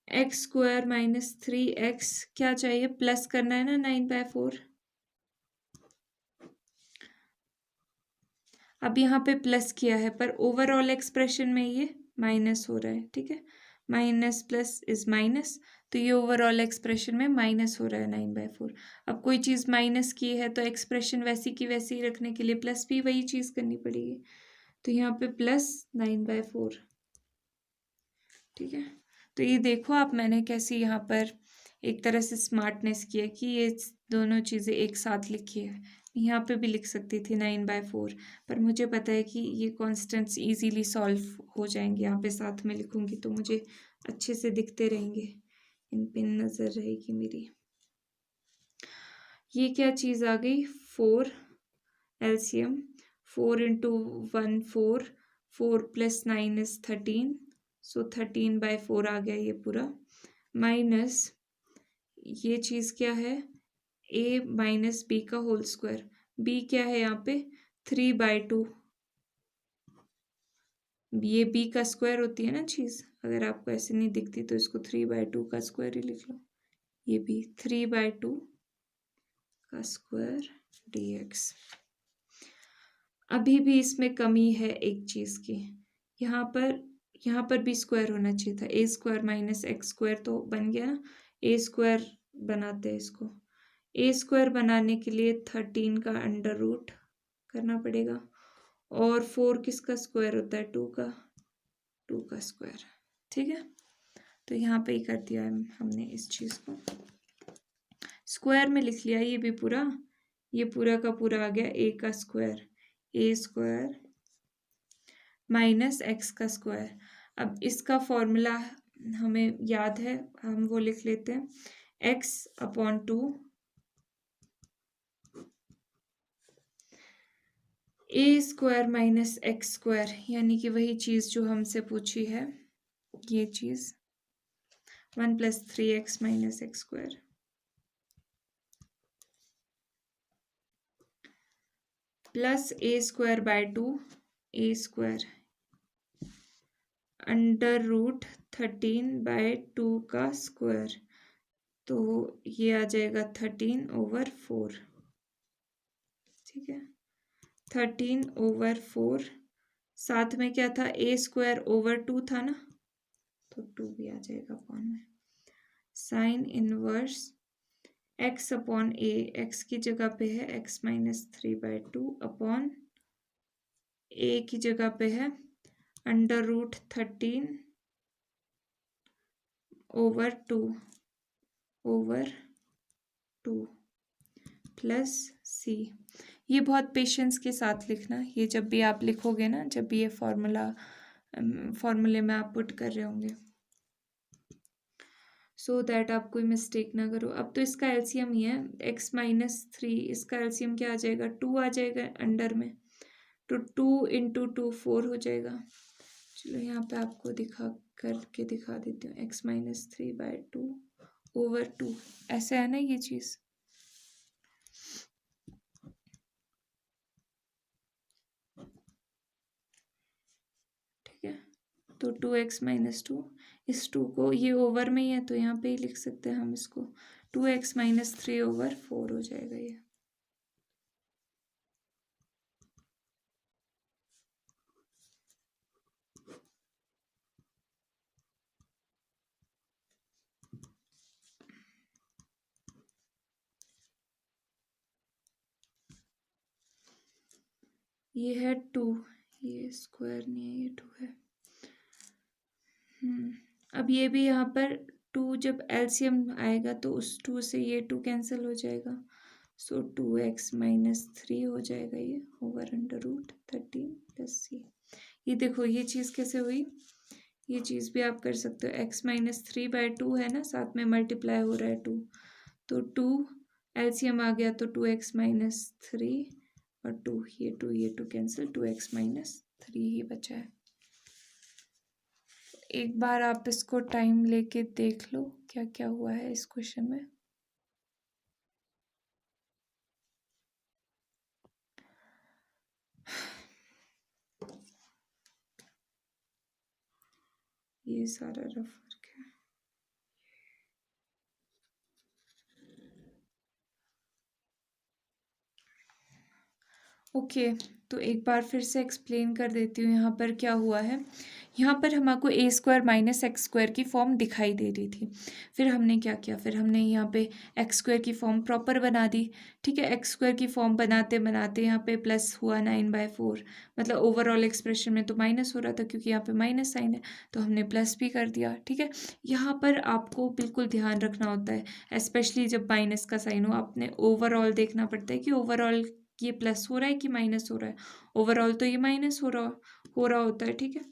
एक्स स्क्वायर माइनस 3x क्या चाहिए, प्लस करना है ना 9/4, अब यहाँ पे प्लस किया है, पर ओवरऑल एक्सप्रेशन में ये माइनस हो रहा है। ठीक है, माइनस प्लस इज माइनस, तो ये ओवरऑल एक्सप्रेशन में माइनस हो रहा है 9/4। अब कोई चीज़ माइनस की है तो एक्सप्रेशन वैसी की वैसी ही रखने के लिए प्लस भी वही चीज़ करनी पड़ेगी, तो यहाँ पे प्लस 9/4। ठीक है, तो ये देखो आप, मैंने कैसी यहाँ पर एक तरह से स्मार्टनेस किया कि ये दोनों चीज़ें एक साथ लिखी है। यहाँ पे भी लिख सकती थी 9/4, पर मुझे पता है कि ये कॉन्स्टेंट्स इजीली सॉल्व हो जाएंगे, यहाँ पे साथ में लिखूंगी तो मुझे अच्छे से दिखते रहेंगे, इन पे नज़र रहेगी मेरी। ये क्या चीज़ आ गई, 4 एलसीएम, 4 × 1 4, 4 + 9 = 13, सो 13/4 आ गया ये पूरा, माइनस ये चीज़ क्या है, a माइनस बी का होल स्क्वायर, b क्या है यहाँ पे 3/2, ये b का स्क्वायर होती है ना चीज़, अगर आपको ऐसे नहीं दिखती तो इसको 3/2 का स्क्वायर ही लिख लो, ये भी 3/2 का स्क्वायर dx। अभी भी इसमें कमी है एक चीज़ की, यहाँ पर भी स्क्वायर होना चाहिए था, ए स्क्वायर माइनस एक्स स्क्वायर तो बन गया ना, ए स्क्वायर बनाते हैं इसको, ए स्क्वायर बनाने के लिए 13 का अंडर रूट करना पड़ेगा, और 4 किसका स्क्वायर होता है, 2 का स्क्वायर। ठीक है, तो यहाँ पे ही कर दिया है हमने इस चीज़ को, स्क्वायर में लिख लिया, ये भी पूरा, ये पूरा का पूरा आ गया ए का square, a square minus x का स्क्वायर। अब इसका फॉर्मूला हमें याद है, हम वो लिख लेते हैं, x/2 a square minus x square, यानी कि वही चीज़ जो हमसे पूछी है, ये चीज़ 1 + 3x minus x square, plus a square by 2, A square under root 13/2 का स्क्वायर, तो ये आ जाएगा 13/4। ठीक है, 13/4, साथ में क्या था, a² / 2 था ना, तो 2 भी आ जाएगा अपॉन में। साइन इनवर्स x अपॉन ए, x की जगह पे है x-3/2 अपॉन ए की जगह पे है √13 ओवर 2 प्लस सी। ये बहुत पेशेंस के साथ लिखना, ये जब भी आप लिखोगे ना, जब भी ये फॉर्मूले में आप पुट कर रहे होंगे, सो दैट आप कोई मिस्टेक ना करो। अब तो इसका एलसीएम ही है x-3, इसका एलसीएम क्या आ जाएगा, 2 आ जाएगा अंडर में, तो 2 × 2 4 हो जाएगा। चलो यहाँ पे आपको करके दिखा देती हूँ, x-3/2 ओवर 2, ऐसे है ना ये चीज़। ठीक है, तो 2x-2, इस 2 को, ये ओवर में ही है तो यहाँ पे ही लिख सकते हैं हम इसको, 2x-3 ओवर 4 हो जाएगा ये। ये है 2, ये स्क्वायर नहीं है, ये 2 है। अब ये भी यहाँ पर 2 जब एलसीएम आएगा तो उस 2 से ये 2 कैंसिल हो जाएगा, सो 2x-3 हो जाएगा ये ओवर √13 प्लस सी। ये देखो ये चीज़ कैसे हुई, ये चीज़ भी आप कर सकते हो, x-3/2 है ना, साथ में मल्टीप्लाई हो रहा है 2, तो 2 एलसीएम आ गया तो 2x-3 और 2 ये 2 कैंसिल, 2x-3 ही बचा है। एक बार आप इसको टाइम लेके देख लो क्या क्या हुआ है इस क्वेश्चन में। ये सारा रफ वर्क है। ओके, तो एक बार फिर से एक्सप्लेन कर देती हूँ यहाँ पर क्या हुआ है। यहाँ पर हमको a² - x² की फॉर्म दिखाई दे रही थी, फिर हमने क्या किया, फिर हमने यहाँ पे x² की फॉर्म प्रॉपर बना दी। ठीक है, x² की फॉर्म बनाते बनाते यहाँ पे प्लस हुआ 9/4, मतलब ओवरऑल एक्सप्रेशन में तो माइनस हो रहा था क्योंकि यहाँ पे माइनस साइन है, तो हमने प्लस भी कर दिया। ठीक है, यहाँ पर आपको बिल्कुल ध्यान रखना होता है, स्पेशली जब माइनस का साइन हो, आपने ओवरऑल देखना पड़ता है कि ओवरऑल ये प्लस हो रहा है कि माइनस हो रहा है। ओवरऑल तो ये माइनस हो रहा होता है। ठीक है,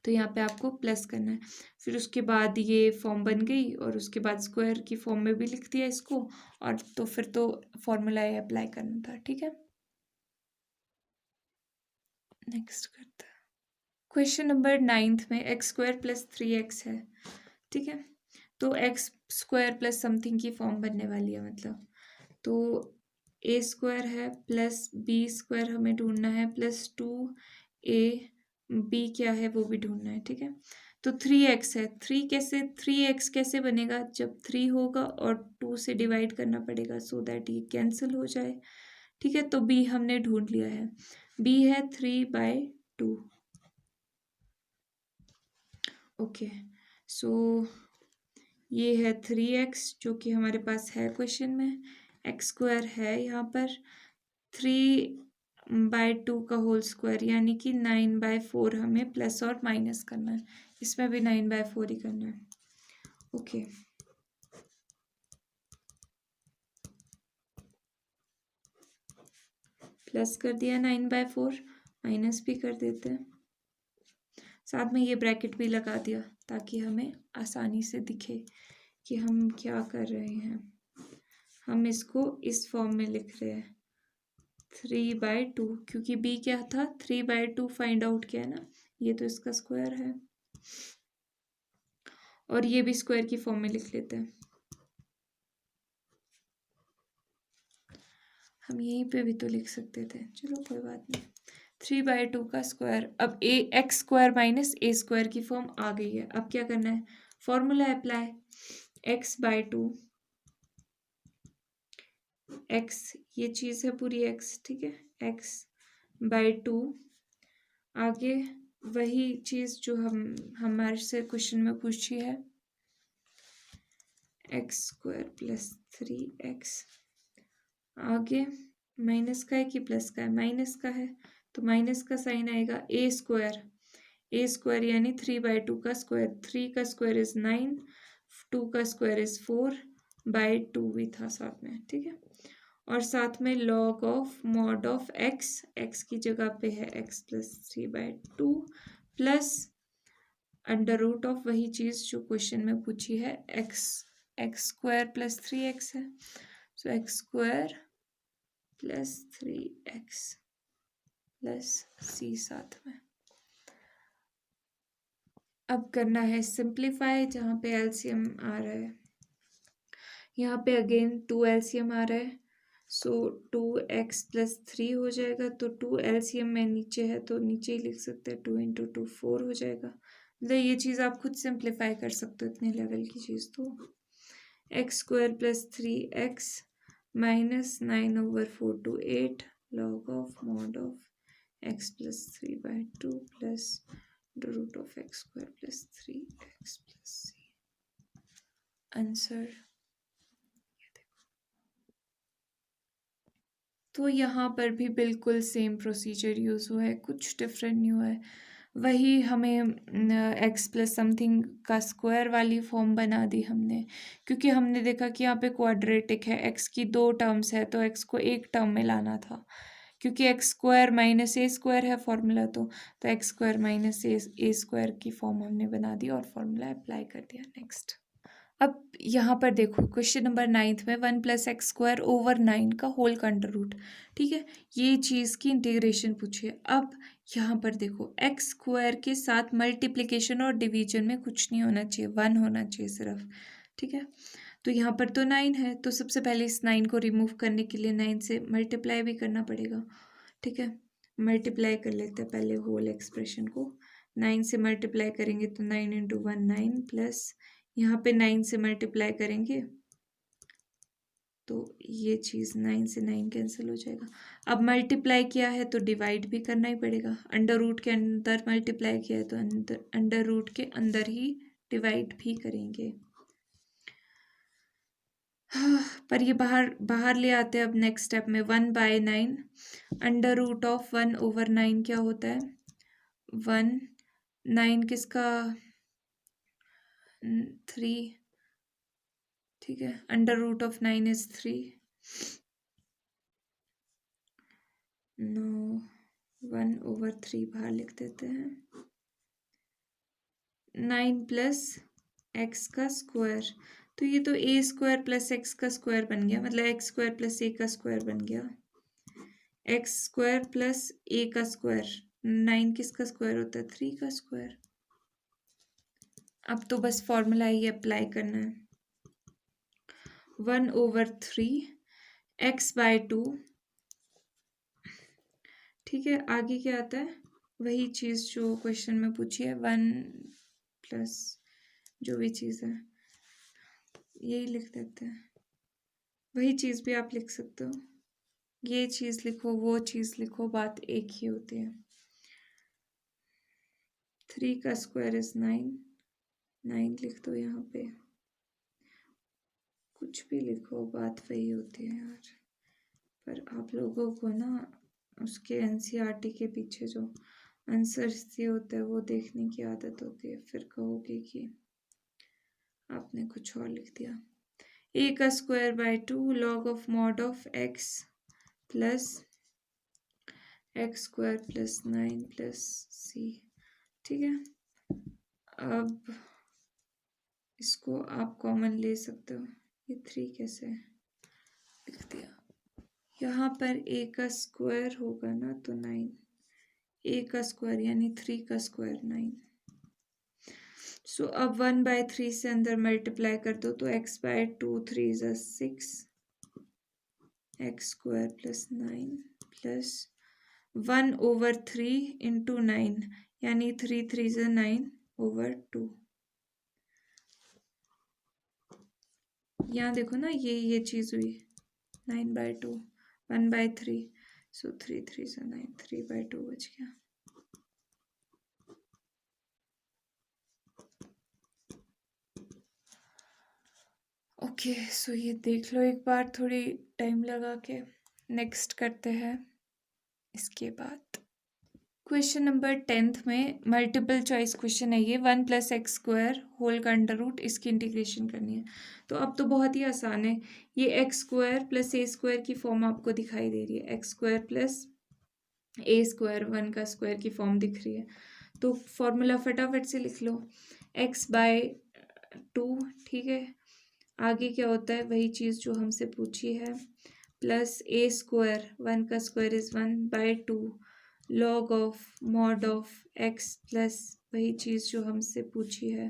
तो यहाँ पे आपको प्लस करना है। फिर उसके बाद ये फॉर्म बन गई और उसके बाद स्क्वायर की फॉर्म में भी लिख दिया इसको, और तो फिर तो फॉर्मूला अप्लाई करना था। ठीक है, नेक्स्ट करते हैं। क्वेश्चन नंबर 9 में x² + 3x है। ठीक है, तो x² + समथिंग की फॉर्म बनने वाली है, मतलब तो a² है प्लस b² हमें ढूंढना है, प्लस 2ab क्या है वो भी ढूंढना है। ठीक है, तो 3x है, 3x कैसे बनेगा, जब 3 होगा और 2 से डिवाइड करना पड़ेगा सो दैट ये कैंसिल हो जाए। ठीक है, तो b हमने ढूंढ लिया है, b है 3/2। ओके, सो ये है 3x जो कि हमारे पास है क्वेश्चन में, x² है यहाँ पर 3/2 का होल स्क्वायर, यानी कि 9/4 हमें प्लस और माइनस करना है, इसमें भी 9/4 ही करना है। ओके, प्लस कर दिया 9/4, माइनस भी कर देते हैं, साथ में ये ब्रैकेट भी लगा दिया ताकि हमें आसानी से दिखे कि हम क्या कर रहे हैं। हम इसको इस फॉर्म में लिख रहे हैं 3/2, क्योंकि b क्या था, 3/2 फाइंड आउट किया है ना, ये तो इसका स्क्वायर है, और ये भी स्क्वायर की फॉर्म में लिख लेते हैं। हम यहीं पे भी तो लिख सकते थे, चलो कोई बात नहीं। 3/2 का स्क्वायर, अब x² - a² की फॉर्म आ गई है। अब क्या करना है, फॉर्मूला अप्लाई, x/2, x ये चीज़ है पूरी x। ठीक है, x/2 आगे वही चीज़ जो हमारे से क्वेश्चन में पूछी है, x² + 3x। आगे माइनस का है कि प्लस का है? माइनस का है, तो माइनस का साइन आएगा a² यानी 3/2 का स्क्वायर। 3 का स्क्वायर इज 9, 2 का स्क्वायर इज 4/2 भी था साथ में, ठीक है। और साथ में log of mod of x की जगह पे है x + 3/2 plus under root of वही चीज़ जो क्वेश्चन में पूछी है, x² + 3x है। सो x² + 3x + c साथ में। अब करना है सिंप्लीफाई, जहाँ पे एलसीएम आ रहा है, यहाँ पे अगेन 2 एलसीएम आ रहा है। सो 2x + 3 हो जाएगा, तो 2 एलसीएम में नीचे है तो नीचे ही लिख सकते हैं, 2 × 2 4 हो जाएगा। मतलब ये चीज़ आप खुद सिंप्लीफाई कर सकते हो, इतने लेवल की चीज़। तो x² + 3x - 9/4 to 8 log of mod of x + 3/2 plus the root of x² + 3x + c। Answer तो यहाँ पर भी बिल्कुल सेम प्रोसीजर यूज़ हुआ है, कुछ डिफरेंट नहीं हुआ है। वही हमें x + समथिंग का स्क्वायर वाली फॉर्म बना दी हमने, क्योंकि हमने देखा कि यहाँ पे क्वाड्रेटिक है, x की 2 टर्म्स है तो x को एक टर्म में लाना था, क्योंकि x² - a² है फॉर्मूला, तो x² - a² की फॉर्म हमने बना दी और फॉर्मूला अप्लाई कर दिया। नेक्स्ट, अब यहाँ पर देखो क्वेश्चन नंबर 9 में 1 + x² / 9 का होल का अंडर रूट, ठीक है, ये चीज़ की इंटीग्रेशन पूछी है। अब यहाँ पर देखो x² के साथ मल्टीप्लिकेशन और डिवीजन में कुछ नहीं होना चाहिए, 1 होना चाहिए सिर्फ, ठीक है। तो यहाँ पर तो 9 है, तो सबसे पहले इस 9 को रिमूव करने के लिए 9 से मल्टीप्लाई भी करना पड़ेगा, ठीक है। मल्टीप्लाई कर लेते हैं पहले होल एक्सप्रेशन को। 9 से मल्टीप्लाई करेंगे तो 9 × 1 9 प्लस यहाँ पे 9 से मल्टीप्लाई करेंगे तो ये चीज़ 9 से 9 कैंसिल हो जाएगा। अब मल्टीप्लाई किया है तो डिवाइड भी करना ही पड़ेगा, अंडर रूट के अंदर मल्टीप्लाई किया है तो अंडर रूट के अंदर ही डिवाइड भी करेंगे। पर ये बाहर ले आते हैं। अब नेक्स्ट स्टेप में 1/9 अंडर रूट ऑफ 1/9 क्या होता है? 1 9 किसका 3, ठीक है, under root of 9 is 3। No 1/3 बाहर लिख देते हैं। 9 + x का स्क्वायर, तो ये तो a² + x का स्क्वायर बन गया, मतलब x² + a का स्क्वायर बन गया। x² + a का स्क्वायर, 9 किसका स्क्वायर होता है? 3 का स्क्वायर। अब तो बस फॉर्मूला ही अप्लाई करना है। 1/3 x/2, ठीक है। आगे क्या आता है? वही चीज़ जो क्वेश्चन में पूछी है, 1 प्लस जो भी चीज़ है यही लिख देते हैं। वही चीज़ भी आप लिख सकते हो, ये चीज़ लिखो वो चीज़ लिखो, बात एक ही होती है। 3 का स्क्वायर इज 9, 9 लिख दो यहाँ पे, कुछ भी लिखो बात वही होती है यार। पर आप लोगों को ना उसके एनसीईआरटी के पीछे जो आंसर्स दिए होते हैं वो देखने की आदत होती है, फिर कहोगे कि आपने कुछ और लिख दिया। a का स्क्वायर/2 log of mod of x plus x² + 9 + c, ठीक है। अब इसको आप कॉमन ले सकते हो, ये 3 कैसे लिख दिया? यहाँ पर a का स्क्वायर होगा ना तो 9, a का स्क्वायर यानी 3 का स्क्वायर 9। सो अब 1/3 से अंदर मल्टीप्लाई कर दो तो x/2 3 = 6 x² + 9 प्लस 1/3 × 9 यानी 3 3 = 9/2। यहाँ देखो ना, ये चीज़ हुई 9/2 1/3, सो 3 3 = 9 3/2 बच गया। ओके, सो ये देख लो एक बार थोड़ी टाइम लगा के। नेक्स्ट करते हैं इसके बाद। क्वेश्चन नंबर 10th में मल्टीपल चॉइस क्वेश्चन है ये। 1+x² होल का अंडर रूट, इसकी इंटीग्रेशन करनी है। तो अब तो बहुत ही आसान है। ये x² + a² की फॉर्म आपको दिखाई दे रही है। x² + a², 1 का स्क्वायर की फॉर्म दिख रही है। तो फॉर्मूला फटाफट से लिख लो, x/2। ठीक है, आगे क्या होता है, वही चीज़ जो हमसे पूछी है, प्लस a², 1 का square is 1/2 log of mod of x, plus वही चीज़ जो हमसे पूछी है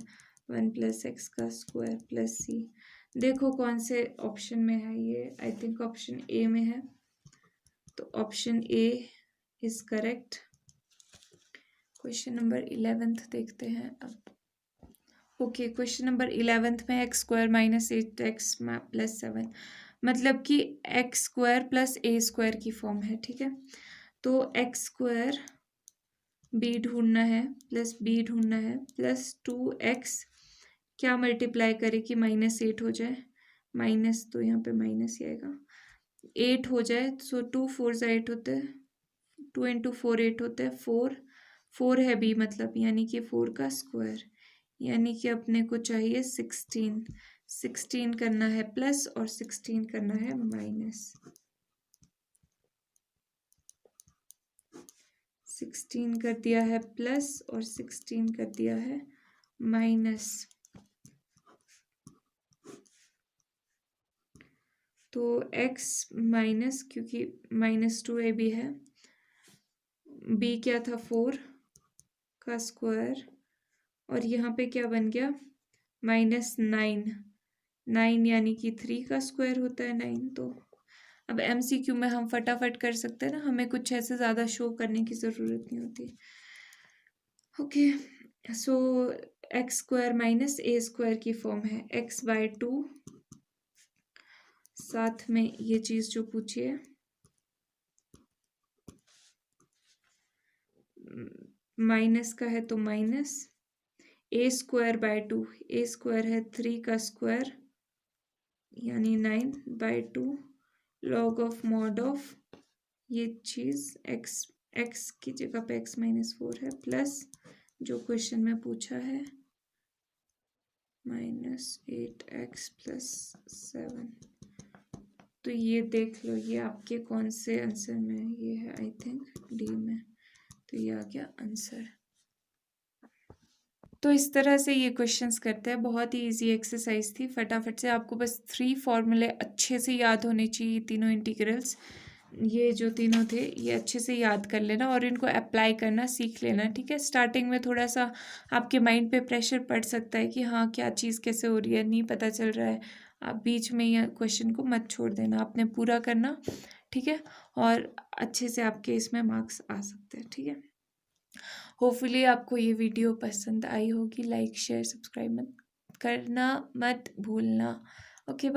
1 + x का स्क्वायर प्लस c। देखो कौन से ऑप्शन में है ये, आई थिंक ऑप्शन ए में है, तो option A is correct. Question number 11th देखते हैं अब। ओके, क्वेश्चन नंबर 11th में x² - 8x + 7, मतलब कि x² + a² की फॉर्म है। ठीक है, तो x² b ढूंढना है, प्लस b ढूंढना है, प्लस 2x क्या मल्टीप्लाई करे कि -8 हो जाए, माइनस तो यहाँ पे माइनस ही आएगा, 8 हो जाए। सो 2 4 8 होते हैं, 2 × 4 8 होते हैं, 4 है b, मतलब यानी कि 4 का स्क्वायर, यानी कि अपने को चाहिए 16 करना है प्लस और 16 करना है माइनस। 16 कर दिया है प्लस और 16 कर दिया है माइनस। तो x माइनस, क्योंकि -2 a b है, b क्या था 4 का स्क्वायर, और यहाँ पे क्या बन गया -9 यानी कि 3 का स्क्वायर होता है 9। तो अब MCQ में हम फटाफट कर सकते हैं ना, हमें कुछ ऐसे ज़्यादा शो करने की ज़रूरत नहीं होती। ओके, सो x² - a² की फॉर्म है x/2, साथ में ये चीज़ जो पूछी है माइनस का है तो माइनस a²/2, a² है 3 का स्क्वायर यानी 9/2 log ऑफ मॉड ऑफ ये चीज़ x की जगह पे x - 4 है, प्लस जो क्वेश्चन में पूछा है -8x + 7। तो ये देख लो, ये आपके कौन से आंसर में, ये है आई थिंक डी में, तो ये आ गया आंसर। तो इस तरह से ये क्वेश्चंस करते हैं। बहुत ही इजी एक्सरसाइज थी, फटाफट से आपको बस 3 फॉर्मूले अच्छे से याद होने चाहिए, तीनों इंटीग्रल्स, ये जो तीनों थे ये अच्छे से याद कर लेना और इनको अप्लाई करना सीख लेना। ठीक है, स्टार्टिंग में थोड़ा सा आपके माइंड पे प्रेशर पड़ सकता है कि हाँ क्या चीज़ कैसे हो रही है, नहीं पता चल रहा है, आप बीच में या क्वेश्चन को मत छोड़ देना, आपने पूरा करना। ठीक है, और अच्छे से आपके इसमें मार्क्स आ सकते हैं। ठीक है, होपफुली आपको ये वीडियो पसंद आई होगी। लाइक शेयर सब्सक्राइब मत करना, मत भूलना। ओके।